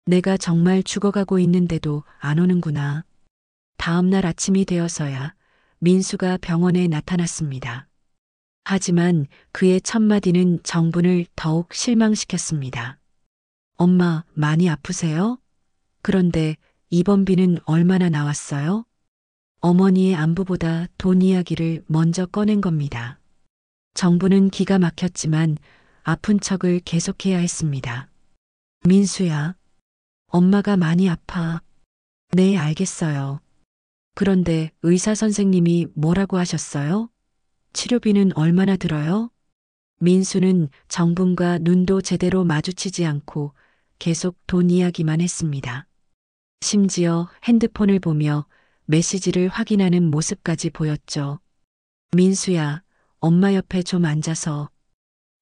내가 정말 죽어가고 있는데도 안 오는구나. 다음 날 아침이 되어서야 민수가 병원에 나타났습니다. 하지만 그의 첫마디는 정분을 더욱 실망시켰습니다. 엄마, 많이 아프세요? 그런데 입원비는 얼마나 나왔어요? 어머니의 안부보다 돈 이야기를 먼저 꺼낸 겁니다. 정부는 기가 막혔지만 아픈 척을 계속해야 했습니다. 민수야, 엄마가 많이 아파. 네, 알겠어요. 그런데 의사 선생님이 뭐라고 하셨어요? 치료비는 얼마나 들어요? 민수는 정분과 눈도 제대로 마주치지 않고 계속 돈 이야기만 했습니다. 심지어 핸드폰을 보며 메시지를 확인하는 모습까지 보였죠. 민수야, 엄마 옆에 좀 앉아서.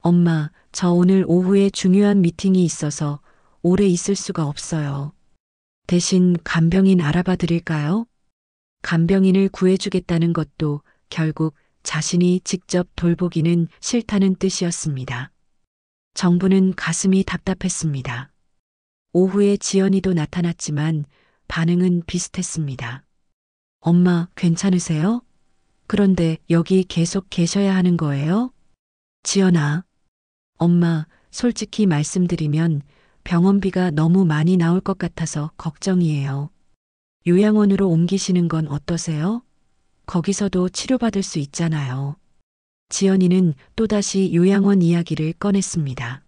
엄마, 저 오늘 오후에 중요한 미팅이 있어서 오래 있을 수가 없어요. 대신 간병인 알아봐 드릴까요? 간병인을 구해주겠다는 것도 결국 자신이 직접 돌보기는 싫다는 뜻이었습니다. 정부는 가슴이 답답했습니다. 오후에 지연이도 나타났지만 반응은 비슷했습니다. 엄마, 괜찮으세요? 그런데 여기 계속 계셔야 하는 거예요? 지연아, 엄마, 솔직히 말씀드리면 병원비가 너무 많이 나올 것 같아서 걱정이에요. 요양원으로 옮기시는 건 어떠세요? 거기서도 치료받을 수 있잖아요. 지연이는 또다시 요양원 이야기를 꺼냈습니다.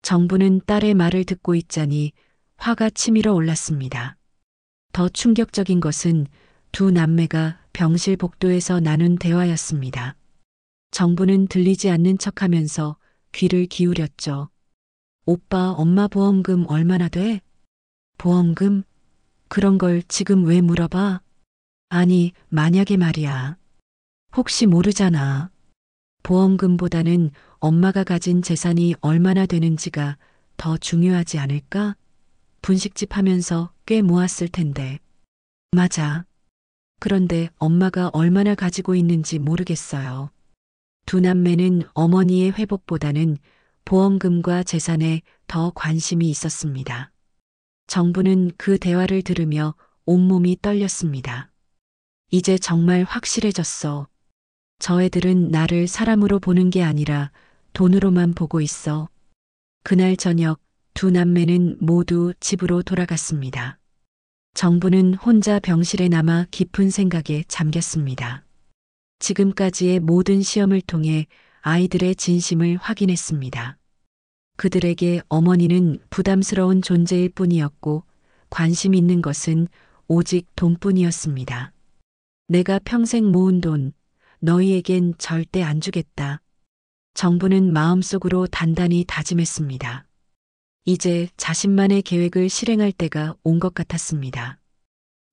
정부는 딸의 말을 듣고 있자니 화가 치밀어 올랐습니다. 더 충격적인 것은 두 남매가 병실 복도에서 나눈 대화였습니다. 정부는 들리지 않는 척하면서 귀를 기울였죠. 오빠, 엄마 보험금 얼마나 돼? 보험금? 그런 걸 지금 왜 물어봐? 아니, 만약에 말이야. 혹시 모르잖아. 보험금보다는 엄마가 가진 재산이 얼마나 되는지가 더 중요하지 않을까? 분식집 하면서 꽤 모았을 텐데. 맞아. 그런데 엄마가 얼마나 가지고 있는지 모르겠어요. 두 남매는 어머니의 회복보다는 보험금과 재산에 더 관심이 있었습니다. 정부는 그 대화를 들으며 온몸이 떨렸습니다. 이제 정말 확실해졌어. 저 애들은 나를 사람으로 보는 게 아니라 돈으로만 보고 있어. 그날 저녁 두 남매는 모두 집으로 돌아갔습니다. 정부는 혼자 병실에 남아 깊은 생각에 잠겼습니다. 지금까지의 모든 시험을 통해 아이들의 진심을 확인했습니다. 그들에게 어머니는 부담스러운 존재일 뿐이었고 관심 있는 것은 오직 돈뿐이었습니다. 내가 평생 모은 돈, 너희에겐 절대 안 주겠다. 정부는 마음속으로 단단히 다짐했습니다. 이제 자신만의 계획을 실행할 때가 온 것 같았습니다.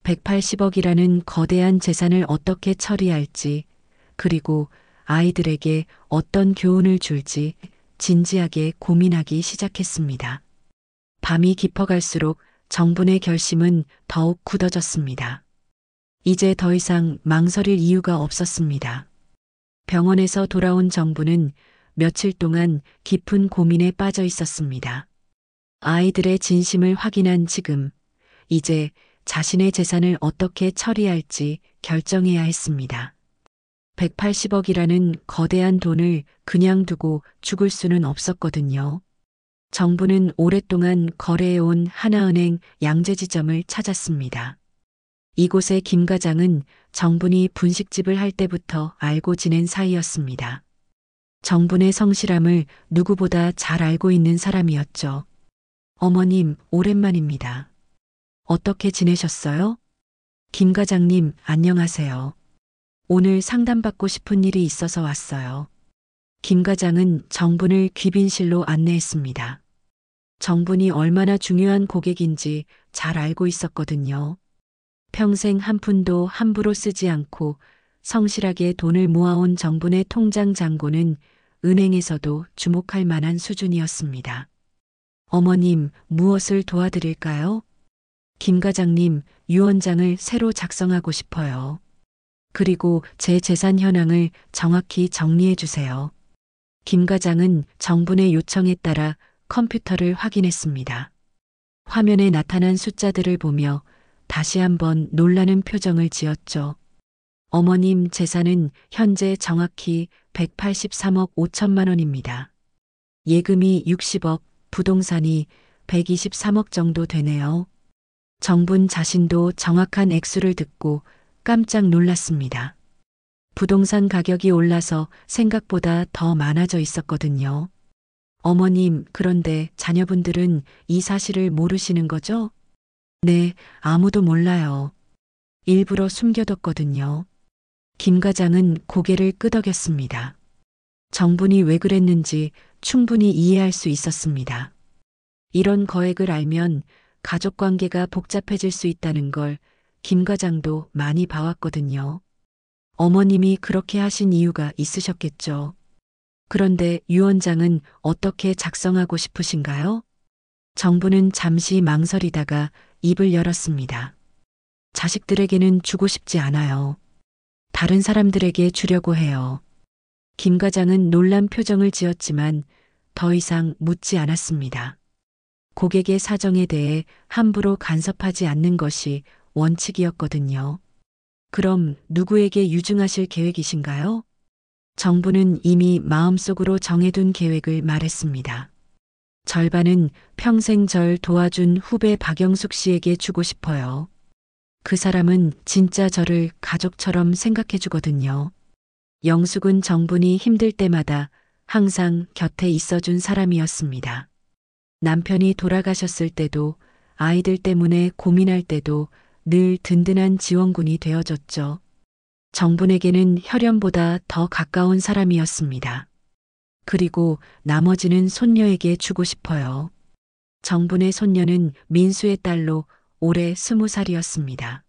180억이라는 거대한 재산을 어떻게 처리할지, 그리고 아이들에게 어떤 교훈을 줄지 진지하게 고민하기 시작했습니다. 밤이 깊어갈수록 정분의 결심은 더욱 굳어졌습니다. 이제 더 이상 망설일 이유가 없었습니다. 병원에서 돌아온 정부는 며칠 동안 깊은 고민에 빠져 있었습니다. 아이들의 진심을 확인한 지금, 이제 자신의 재산을 어떻게 처리할지 결정해야 했습니다. 180억이라는 거대한 돈을 그냥 두고 죽을 수는 없었거든요. 정부는 오랫동안 거래해온 하나은행 양재지점을 찾았습니다. 이곳의 김 과장은 정분이 분식집을 할 때부터 알고 지낸 사이였습니다. 정분의 성실함을 누구보다 잘 알고 있는 사람이었죠. 어머님, 오랜만입니다. 어떻게 지내셨어요? 김 과장님, 안녕하세요. 오늘 상담받고 싶은 일이 있어서 왔어요. 김 과장은 정분을 귀빈실로 안내했습니다. 정분이 얼마나 중요한 고객인지 잘 알고 있었거든요. 평생 한 푼도 함부로 쓰지 않고 성실하게 돈을 모아온 정분의 통장 잔고는 은행에서도 주목할 만한 수준이었습니다. 어머님, 무엇을 도와드릴까요? 김 과장님, 유언장을 새로 작성하고 싶어요. 그리고 제 재산 현황을 정확히 정리해 주세요. 김 과장은 정분의 요청에 따라 컴퓨터를 확인했습니다. 화면에 나타난 숫자들을 보며 다시 한번 놀라는 표정을 지었죠. 어머님 재산은 현재 정확히 183억 5천만 원입니다. 예금이 60억, 부동산이 123억 정도 되네요. 정분 자신도 정확한 액수를 듣고 깜짝 놀랐습니다. 부동산 가격이 올라서 생각보다 더 많아져 있었거든요. 어머님, 그런데 자녀분들은 이 사실을 모르시는 거죠? 네, 아무도 몰라요. 일부러 숨겨뒀거든요. 김 과장은 고개를 끄덕였습니다. 정분이 왜 그랬는지 충분히 이해할 수 있었습니다. 이런 거액을 알면 가족 관계가 복잡해질 수 있다는 걸 김 과장도 많이 봐왔거든요. 어머님이 그렇게 하신 이유가 있으셨겠죠. 그런데 유언장은 어떻게 작성하고 싶으신가요? 정부는 잠시 망설이다가 입을 열었습니다. 자식들에게는 주고 싶지 않아요. 다른 사람들에게 주려고 해요. 김 과장은 놀란 표정을 지었지만 더 이상 묻지 않았습니다. 고객의 사정에 대해 함부로 간섭하지 않는 것이 원칙이었거든요. 그럼 누구에게 유증하실 계획이신가요? 정부는 이미 마음속으로 정해둔 계획을 말했습니다. 절반은 평생 절 도와준 후배 박영숙 씨에게 주고 싶어요. 그 사람은 진짜 저를 가족처럼 생각해 주거든요. 영숙은 정분이 힘들 때마다 항상 곁에 있어준 사람이었습니다. 남편이 돌아가셨을 때도 아이들 때문에 고민할 때도 늘 든든한 지원군이 되어줬죠. 정분에게는 혈연보다 더 가까운 사람이었습니다. 그리고 나머지는 손녀에게 주고 싶어요. 정분의 손녀는 민수의 딸로 올해 20살이었습니다.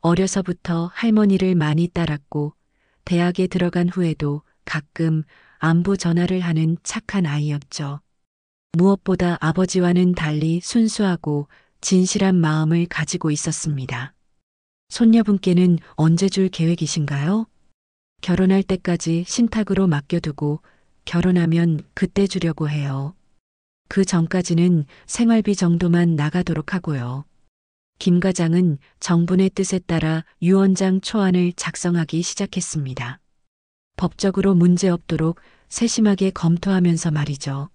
어려서부터 할머니를 많이 따랐고 대학에 들어간 후에도 가끔 안부 전화를 하는 착한 아이였죠. 무엇보다 아버지와는 달리 순수하고 진실한 마음을 가지고 있었습니다. 손녀분께는 언제 줄 계획이신가요? 결혼할 때까지 신탁으로 맡겨두고 결혼하면 그때 주려고 해요. 그 전까지는 생활비 정도만 나가도록 하고요. 김 과장은 정분의 뜻에 따라 유언장 초안을 작성하기 시작했습니다. 법적으로 문제 없도록 세심하게 검토하면서 말이죠.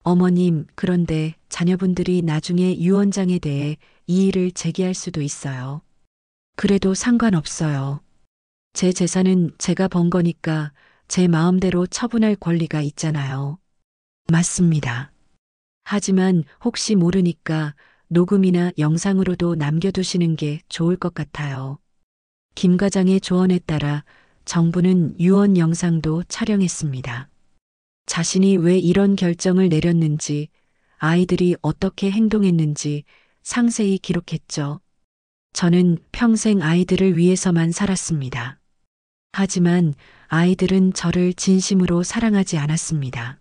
어머님, 그런데 자녀분들이 나중에 유언장에 대해 이의를 제기할 수도 있어요. 그래도 상관없어요. 제 재산은 제가 번 거니까 제 마음대로 처분할 권리가 있잖아요. 맞습니다. 하지만 혹시 모르니까 녹음이나 영상으로도 남겨두시는 게 좋을 것 같아요. 김 과장의 조언에 따라 정부는 유언 영상도 촬영했습니다. 자신이 왜 이런 결정을 내렸는지, 아이들이 어떻게 행동했는지 상세히 기록했죠. 저는 평생 아이들을 위해서만 살았습니다. 하지만 아이들은 저를 진심으로 사랑하지 않았습니다.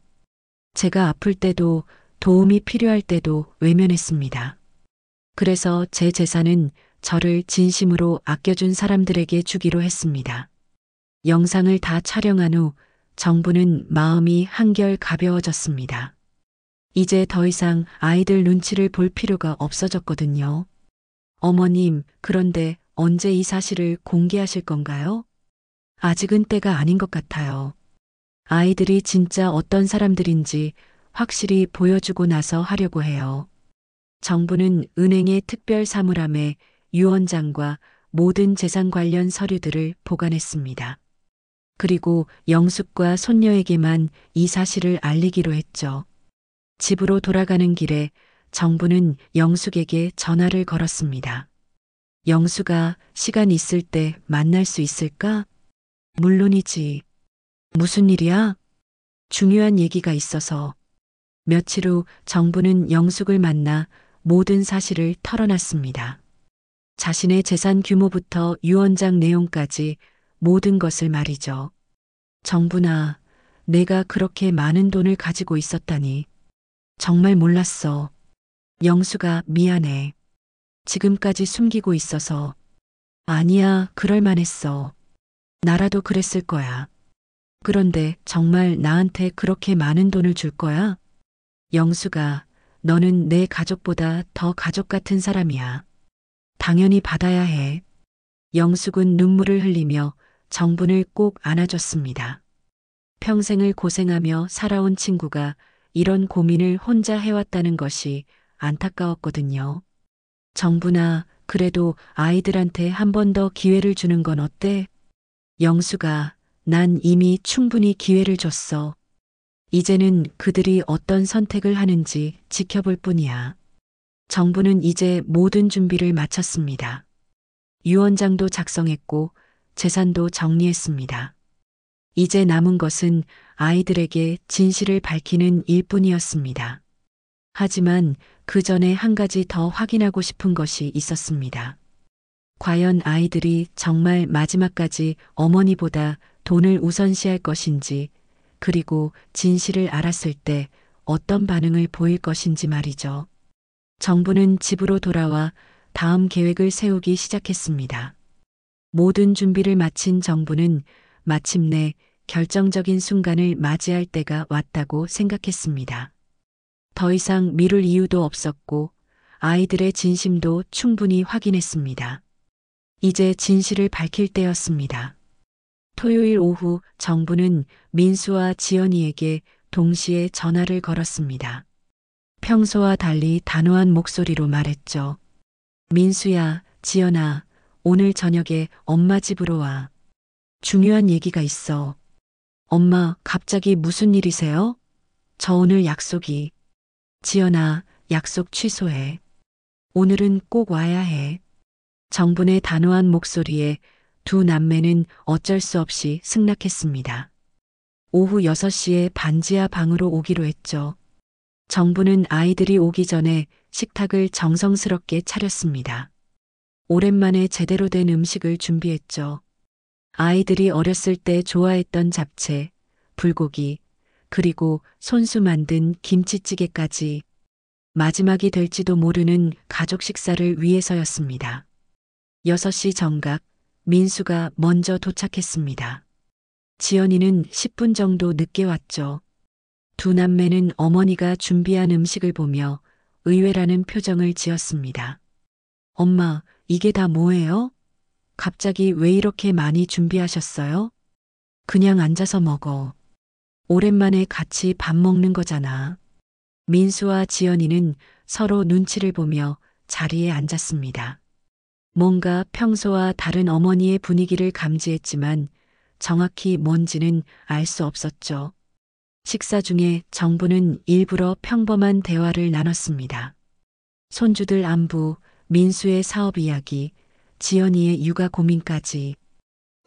제가 아플 때도 도움이 필요할 때도 외면했습니다. 그래서 제 재산은 저를 진심으로 아껴준 사람들에게 주기로 했습니다. 영상을 다 촬영한 후 정부는 마음이 한결 가벼워졌습니다. 이제 더 이상 아이들 눈치를 볼 필요가 없어졌거든요. 어머님, 그런데 언제 이 사실을 공개하실 건가요? 아직은 때가 아닌 것 같아요. 아이들이 진짜 어떤 사람들인지 확실히 보여주고 나서 하려고 해요. 정부는 은행의 특별 사물함에 유언장과 모든 재산 관련 서류들을 보관했습니다. 그리고 영숙과 손녀에게만 이 사실을 알리기로 했죠. 집으로 돌아가는 길에 정부는 영숙에게 전화를 걸었습니다. 영숙아, 시간 있을 때 만날 수 있을까? 물론이지. 무슨 일이야? 중요한 얘기가 있어서. 며칠 후 정부는 영숙을 만나 모든 사실을 털어놨습니다. 자신의 재산 규모부터 유언장 내용까지 모든 것을 말이죠. 정부나, 내가 그렇게 많은 돈을 가지고 있었다니. 정말 몰랐어. 영숙아, 미안해. 지금까지 숨기고 있어서. 아니야, 그럴만했어. 나라도 그랬을 거야. 그런데 정말 나한테 그렇게 많은 돈을 줄 거야? 영숙아, 너는 내 가족보다 더 가족 같은 사람이야. 당연히 받아야 해. 영숙은 눈물을 흘리며 정분을 꼭 안아줬습니다. 평생을 고생하며 살아온 친구가 이런 고민을 혼자 해왔다는 것이 안타까웠거든요. 정분아, 그래도 아이들한테 한 번 더 기회를 주는 건 어때? 영숙아, 난 이미 충분히 기회를 줬어. 이제는 그들이 어떤 선택을 하는지 지켜볼 뿐이야. 정부는 이제 모든 준비를 마쳤습니다. 유언장도 작성했고 재산도 정리했습니다. 이제 남은 것은 아이들에게 진실을 밝히는 일뿐이었습니다. 하지만 그 전에 한 가지 더 확인하고 싶은 것이 있었습니다. 과연 아이들이 정말 마지막까지 어머니보다 돈을 우선시할 것인지, 그리고 진실을 알았을 때 어떤 반응을 보일 것인지 말이죠. 정부는 집으로 돌아와 다음 계획을 세우기 시작했습니다. 모든 준비를 마친 정부는 마침내 결정적인 순간을 맞이할 때가 왔다고 생각했습니다. 더 이상 미룰 이유도 없었고 아이들의 진심도 충분히 확인했습니다. 이제 진실을 밝힐 때였습니다. 토요일 오후 정부는 민수와 지연이에게 동시에 전화를 걸었습니다. 평소와 달리 단호한 목소리로 말했죠. 민수야, 지연아, 오늘 저녁에 엄마 집으로 와. 중요한 얘기가 있어. 엄마, 갑자기 무슨 일이세요? 저 오늘 약속이. 지연아, 약속 취소해. 오늘은 꼭 와야 해. 정분의 단호한 목소리에 두 남매는 어쩔 수 없이 승낙했습니다. 오후 6시에 반지하 방으로 오기로 했죠. 정부는 아이들이 오기 전에 식탁을 정성스럽게 차렸습니다. 오랜만에 제대로 된 음식을 준비했죠. 아이들이 어렸을 때 좋아했던 잡채, 불고기, 그리고 손수 만든 김치찌개까지 마지막이 될지도 모르는 가족 식사를 위해서였습니다. 6시 정각, 민수가 먼저 도착했습니다. 지연이는 10분 정도 늦게 왔죠. 두 남매는 어머니가 준비한 음식을 보며 의외라는 표정을 지었습니다. 엄마, 이게 다 뭐예요? 갑자기 왜 이렇게 많이 준비하셨어요? 그냥 앉아서 먹어. 오랜만에 같이 밥 먹는 거잖아. 민수와 지연이는 서로 눈치를 보며 자리에 앉았습니다. 뭔가 평소와 다른 어머니의 분위기를 감지했지만 정확히 뭔지는 알 수 없었죠. 식사 중에 정부는 일부러 평범한 대화를 나눴습니다. 손주들 안부, 민수의 사업 이야기, 지연이의 육아 고민까지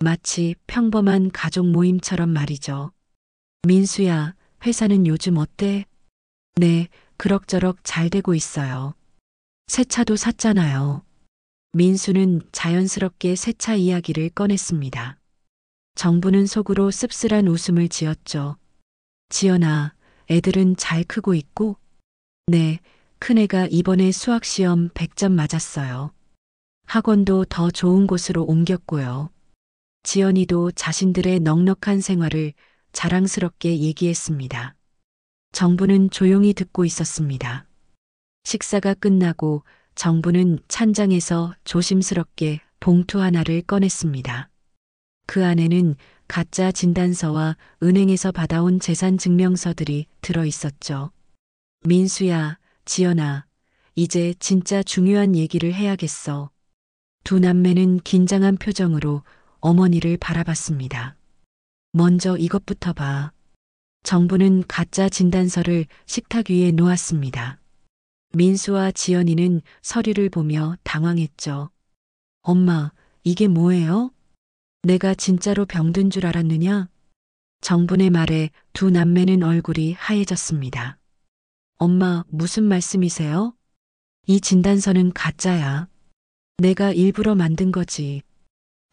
마치 평범한 가족 모임처럼 말이죠. 민수야, 회사는 요즘 어때? 네, 그럭저럭 잘 되고 있어요. 새 차도 샀잖아요. 민수는 자연스럽게 새 차 이야기를 꺼냈습니다. 정부는 속으로 씁쓸한 웃음을 지었죠. 지연아, 애들은 잘 크고 있고? 네, 큰애가 이번에 수학시험 100점 맞았어요. 학원도 더 좋은 곳으로 옮겼고요. 지연이도 자신들의 넉넉한 생활을 자랑스럽게 얘기했습니다. 정부는 조용히 듣고 있었습니다. 식사가 끝나고 정부는 찬장에서 조심스럽게 봉투 하나를 꺼냈습니다. 그 안에는 가짜 진단서와 은행에서 받아온 재산 증명서들이 들어 있었죠. 민수야, 지연아, 이제 진짜 중요한 얘기를 해야겠어. 두 남매는 긴장한 표정으로 어머니를 바라봤습니다. 먼저 이것부터 봐. 정부는 가짜 진단서를 식탁 위에 놓았습니다. 민수와 지연이는 서류를 보며 당황했죠. 엄마, 이게 뭐예요? 내가 진짜로 병든 줄 알았느냐? 정분의 말에 두 남매는 얼굴이 하얘졌습니다. 엄마, 무슨 말씀이세요? 이 진단서는 가짜야. 내가 일부러 만든 거지.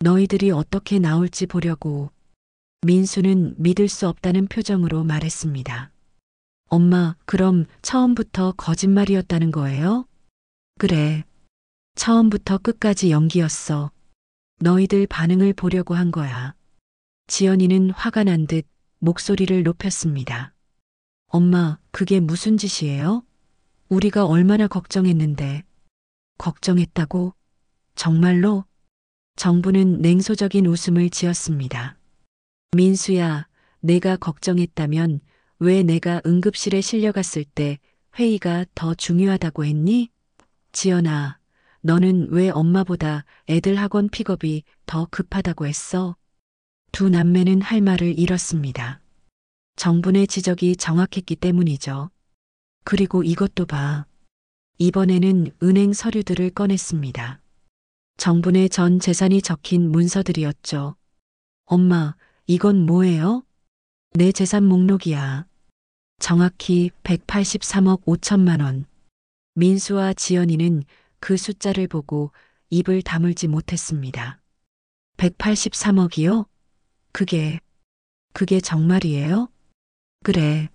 너희들이 어떻게 나올지 보려고. 민수는 믿을 수 없다는 표정으로 말했습니다. 엄마, 그럼 처음부터 거짓말이었다는 거예요? 그래. 처음부터 끝까지 연기였어. 너희들 반응을 보려고 한 거야. 지연이는 화가 난 듯 목소리를 높였습니다. 엄마, 그게 무슨 짓이에요? 우리가 얼마나 걱정했는데. 걱정했다고? 정말로? 정부는 냉소적인 웃음을 지었습니다. 민수야, 내가 걱정했다면 왜 내가 응급실에 실려갔을 때 회의가 더 중요하다고 했니? 지연아, 너는 왜 엄마보다 애들 학원 픽업이 더 급하다고 했어? 두 남매는 할 말을 잃었습니다. 정분의 지적이 정확했기 때문이죠. 그리고 이것도 봐. 이번에는 은행 서류들을 꺼냈습니다. 정분의 전 재산이 적힌 문서들이었죠. 엄마, 이건 뭐예요? 내 재산 목록이야. 정확히 183억 5천만 원. 민수와 지연이는 그 숫자를 보고 입을 다물지 못했습니다. 183억이요? 그게 정말이에요? 그래.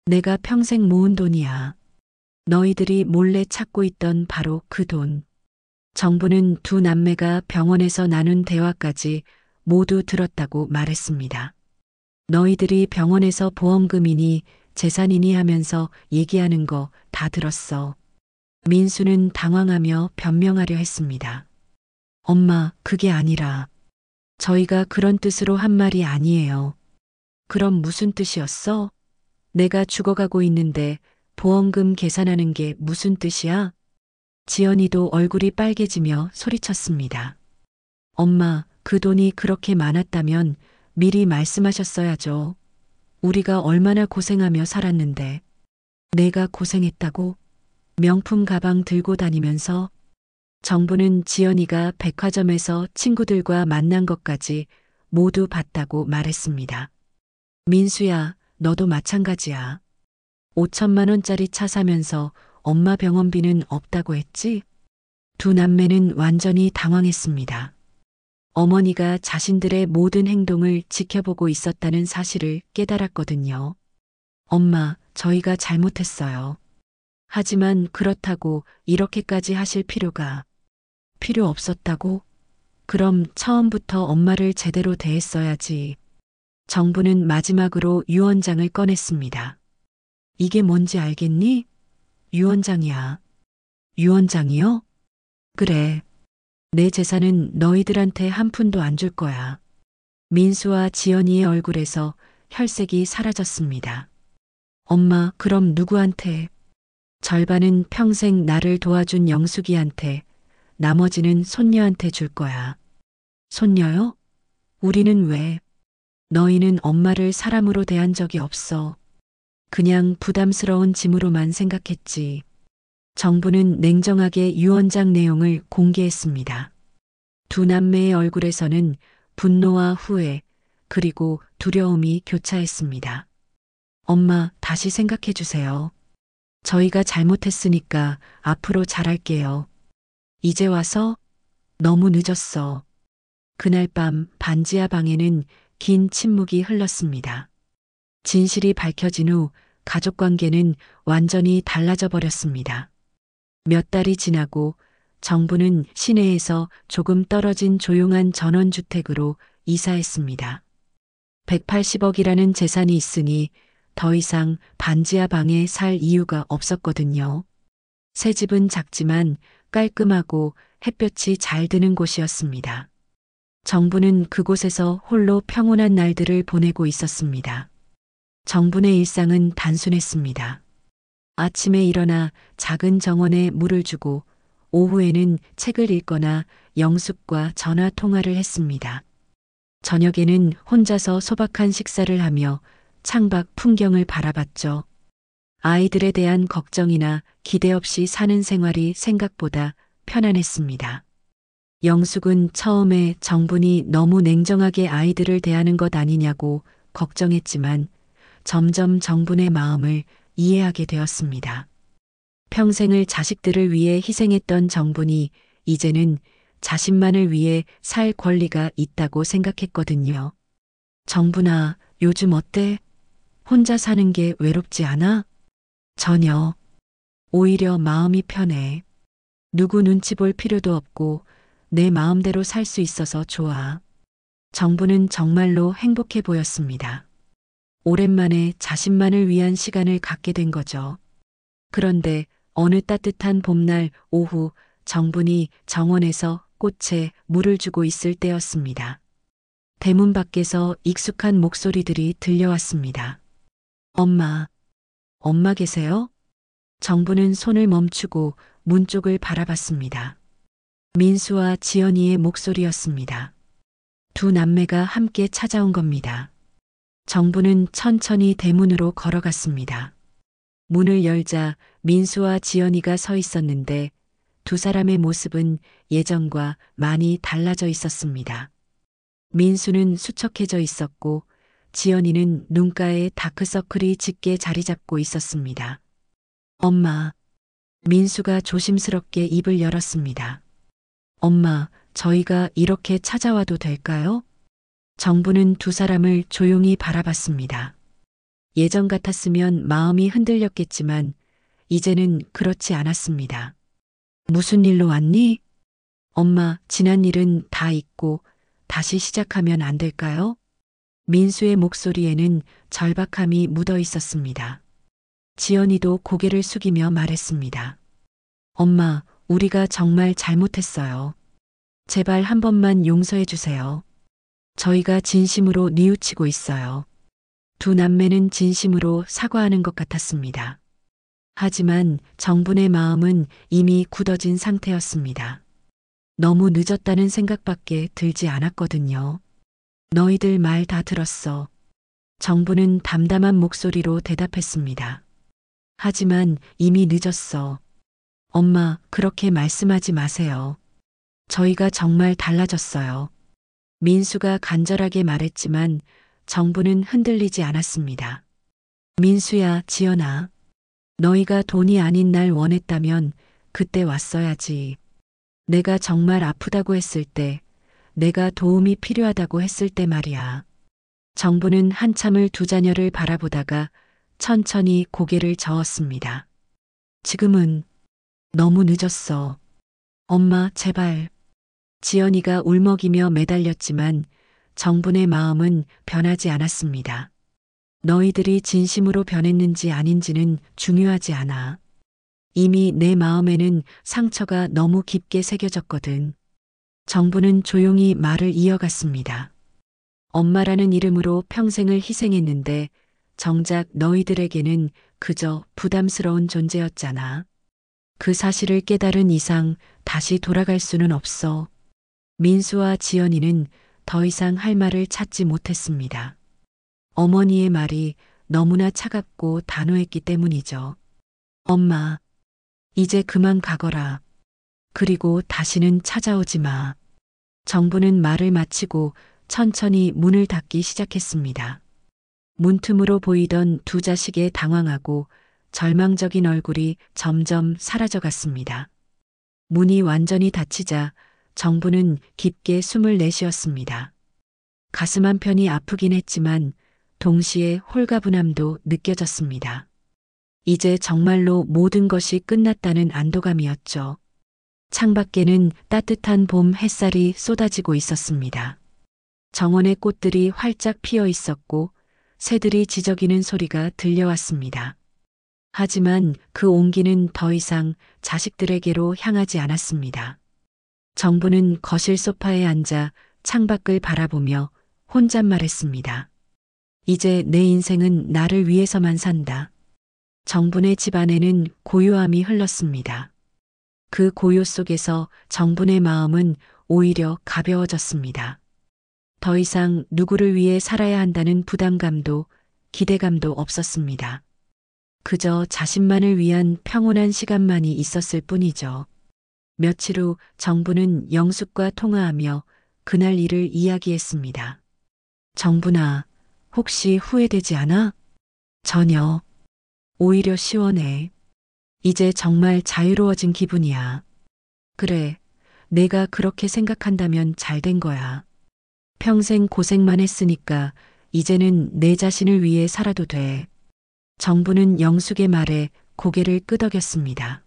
내가 평생 모은 돈이야. 너희들이 몰래 찾고 있던 바로 그 돈. 정부는 두 남매가 병원에서 나눈 대화까지 모두 들었다고 말했습니다. 너희들이 병원에서 보험금이니 재산이니 하면서 얘기하는 거 다 들었어. 민수는 당황하며 변명하려 했습니다. 엄마, 그게 아니라 저희가 그런 뜻으로 한 말이 아니에요. 그럼 무슨 뜻이었어? 내가 죽어가고 있는데 보험금 계산하는 게 무슨 뜻이야? 지연이도 얼굴이 빨개지며 소리쳤습니다. 엄마, 그 돈이 그렇게 많았다면 미리 말씀하셨어야죠. 우리가 얼마나 고생하며 살았는데. 내가 고생했다고? 명품 가방 들고 다니면서? 정부는 지연이가 백화점에서 친구들과 만난 것까지 모두 봤다고 말했습니다. 민수야, 너도 마찬가지야. 5천만 원짜리 차 사면서 엄마 병원비는 없다고 했지? 두 남매는 완전히 당황했습니다. 어머니가 자신들의 모든 행동을 지켜보고 있었다는 사실을 깨달았거든요. 엄마, 저희가 잘못했어요. 하지만 그렇다고 이렇게까지 하실 필요 없었다고? 그럼 처음부터 엄마를 제대로 대했어야지. 정부는 마지막으로 유언장을 꺼냈습니다. 이게 뭔지 알겠니? 유언장이야. 유언장이요? 그래. 내 재산은 너희들한테 한 푼도 안 줄 거야. 민수와 지연이의 얼굴에서 혈색이 사라졌습니다. 엄마, 그럼 누구한테? 절반은 평생 나를 도와준 영숙이한테, 나머지는 손녀한테 줄 거야. 손녀요? 우리는 왜? 너희는 엄마를 사람으로 대한 적이 없어. 그냥 부담스러운 짐으로만 생각했지. 정부는 냉정하게 유언장 내용을 공개했습니다. 두 남매의 얼굴에서는 분노와 후회, 그리고 두려움이 교차했습니다. 엄마, 다시 생각해 주세요. 저희가 잘못했으니까 앞으로 잘할게요. 이제 와서? 너무 늦었어. 그날 밤 반지하 방에는 긴 침묵이 흘렀습니다. 진실이 밝혀진 후 가족 관계는 완전히 달라져 버렸습니다. 몇 달이 지나고 정부는 시내에서 조금 떨어진 조용한 전원주택으로 이사했습니다. 180억이라는 재산이 있으니 더 이상 반지하 방에 살 이유가 없었거든요. 새 집은 작지만 깔끔하고 햇볕이 잘 드는 곳이었습니다. 정부는 그곳에서 홀로 평온한 날들을 보내고 있었습니다. 정부의 일상은 단순했습니다. 아침에 일어나 작은 정원에 물을 주고 오후에는 책을 읽거나 영숙과 전화 통화를 했습니다. 저녁에는 혼자서 소박한 식사를 하며 창밖 풍경을 바라봤죠. 아이들에 대한 걱정이나 기대 없이 사는 생활이 생각보다 편안했습니다. 영숙은 처음에 정분이 너무 냉정하게 아이들을 대하는 것 아니냐고 걱정했지만 점점 정분의 마음을 이해하게 되었습니다. 평생을 자식들을 위해 희생했던 정분이 이제는 자신만을 위해 살 권리가 있다고 생각했거든요. 정분아, 요즘 어때? 혼자 사는 게 외롭지 않아? 전혀. 오히려 마음이 편해. 누구 눈치 볼 필요도 없고 내 마음대로 살 수 있어서 좋아. 정부는 정말로 행복해 보였습니다. 오랜만에 자신만을 위한 시간을 갖게 된 거죠. 그런데 어느 따뜻한 봄날 오후 정분이 정원에서 꽃에 물을 주고 있을 때였습니다. 대문 밖에서 익숙한 목소리들이 들려왔습니다. 엄마, 엄마 계세요? 정부는 손을 멈추고 문 쪽을 바라봤습니다. 민수와 지연이의 목소리였습니다. 두 남매가 함께 찾아온 겁니다. 정부는 천천히 대문으로 걸어갔습니다. 문을 열자 민수와 지연이가 서 있었는데 두 사람의 모습은 예전과 많이 달라져 있었습니다. 민수는 수척해져 있었고 지연이는 눈가에 다크서클이 짙게 자리 잡고 있었습니다. 엄마, 민수가 조심스럽게 입을 열었습니다. 엄마, 저희가 이렇게 찾아와도 될까요? 정부는 두 사람을 조용히 바라봤습니다. 예전 같았으면 마음이 흔들렸겠지만 이제는 그렇지 않았습니다. 무슨 일로 왔니? 엄마, 지난 일은 다 잊고 다시 시작하면 안 될까요? 민수의 목소리에는 절박함이 묻어 있었습니다. 지연이도 고개를 숙이며 말했습니다. 엄마, 우리가 정말 잘못했어요. 제발 한 번만 용서해 주세요. 저희가 진심으로 뉘우치고 있어요. 두 남매는 진심으로 사과하는 것 같았습니다. 하지만 정분의 마음은 이미 굳어진 상태였습니다. 너무 늦었다는 생각밖에 들지 않았거든요. 너희들 말 다 들었어. 정부는 담담한 목소리로 대답했습니다. 하지만 이미 늦었어. 엄마, 그렇게 말씀하지 마세요. 저희가 정말 달라졌어요. 민수가 간절하게 말했지만 정부는 흔들리지 않았습니다. 민수야, 지연아. 너희가 돈이 아닌 날 원했다면 그때 왔어야지. 내가 정말 아프다고 했을 때, 내가 도움이 필요하다고 했을 때 말이야. 정부는 한참을 두 자녀를 바라보다가 천천히 고개를 저었습니다. 지금은 너무 늦었어. 엄마, 제발. 지연이가 울먹이며 매달렸지만 정분의 마음은 변하지 않았습니다. 너희들이 진심으로 변했는지 아닌지는 중요하지 않아. 이미 내 마음에는 상처가 너무 깊게 새겨졌거든. 정부는 조용히 말을 이어갔습니다. 엄마라는 이름으로 평생을 희생했는데 정작 너희들에게는 그저 부담스러운 존재였잖아. 그 사실을 깨달은 이상 다시 돌아갈 수는 없어. 민수와 지연이는 더 이상 할 말을 찾지 못했습니다. 어머니의 말이 너무나 차갑고 단호했기 때문이죠. 엄마, 이제 그만 가거라. 그리고 다시는 찾아오지 마. 정부는 말을 마치고 천천히 문을 닫기 시작했습니다. 문틈으로 보이던 두 자식의 당황하고 절망적인 얼굴이 점점 사라져갔습니다. 문이 완전히 닫히자 정부는 깊게 숨을 내쉬었습니다. 가슴 한편이 아프긴 했지만 동시에 홀가분함도 느껴졌습니다. 이제 정말로 모든 것이 끝났다는 안도감이었죠. 창밖에는 따뜻한 봄 햇살이 쏟아지고 있었습니다. 정원의 꽃들이 활짝 피어 있었고 새들이 지저귀는 소리가 들려왔습니다. 하지만 그 온기는 더 이상 자식들에게로 향하지 않았습니다. 정부는 거실 소파에 앉아 창밖을 바라보며 혼잣말했습니다. 이제 내 인생은 나를 위해서만 산다. 정분의 집안에는 고요함이 흘렀습니다. 그 고요 속에서 정분의 마음은 오히려 가벼워졌습니다. 더 이상 누구를 위해 살아야 한다는 부담감도 기대감도 없었습니다. 그저 자신만을 위한 평온한 시간만이 있었을 뿐이죠. 며칠 후 정부는 영숙과 통화하며 그날 일을 이야기했습니다. 정부나, 혹시 후회되지 않아? 전혀. 오히려 시원해. 이제 정말 자유로워진 기분이야. 그래, 내가 그렇게 생각한다면 잘 된 거야. 평생 고생만 했으니까 이제는 내 자신을 위해 살아도 돼. 정부는 영숙의 말에 고개를 끄덕였습니다.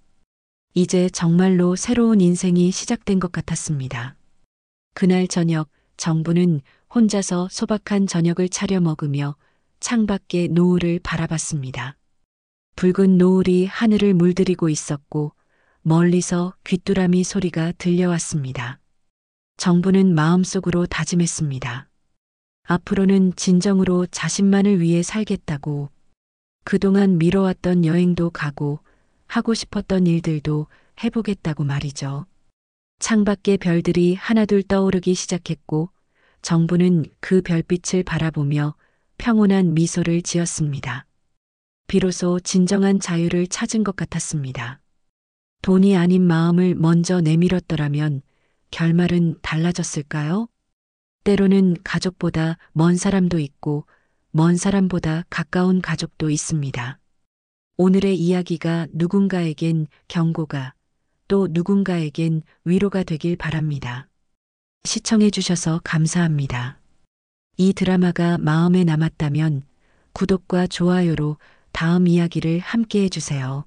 이제 정말로 새로운 인생이 시작된 것 같았습니다. 그날 저녁 정부는 혼자서 소박한 저녁을 차려 먹으며 창밖의 노을을 바라봤습니다. 붉은 노을이 하늘을 물들이고 있었고 멀리서 귀뚜라미 소리가 들려왔습니다. 정부는 마음속으로 다짐했습니다. 앞으로는 진정으로 자신만을 위해 살겠다고. 그동안 미뤄왔던 여행도 가고 하고 싶었던 일들도 해보겠다고 말이죠. 창밖의 별들이 하나둘 떠오르기 시작했고 정부는 그 별빛을 바라보며 평온한 미소를 지었습니다. 비로소 진정한 자유를 찾은 것 같았습니다. 돈이 아닌 마음을 먼저 내밀었더라면 결말은 달라졌을까요? 때로는 가족보다 먼 사람도 있고 먼 사람보다 가까운 가족도 있습니다. 오늘의 이야기가 누군가에겐 경고가 또 누군가에겐 위로가 되길 바랍니다. 시청해 주셔서 감사합니다. 이 드라마가 마음에 남았다면 구독과 좋아요로 다음 이야기를 함께 해주세요.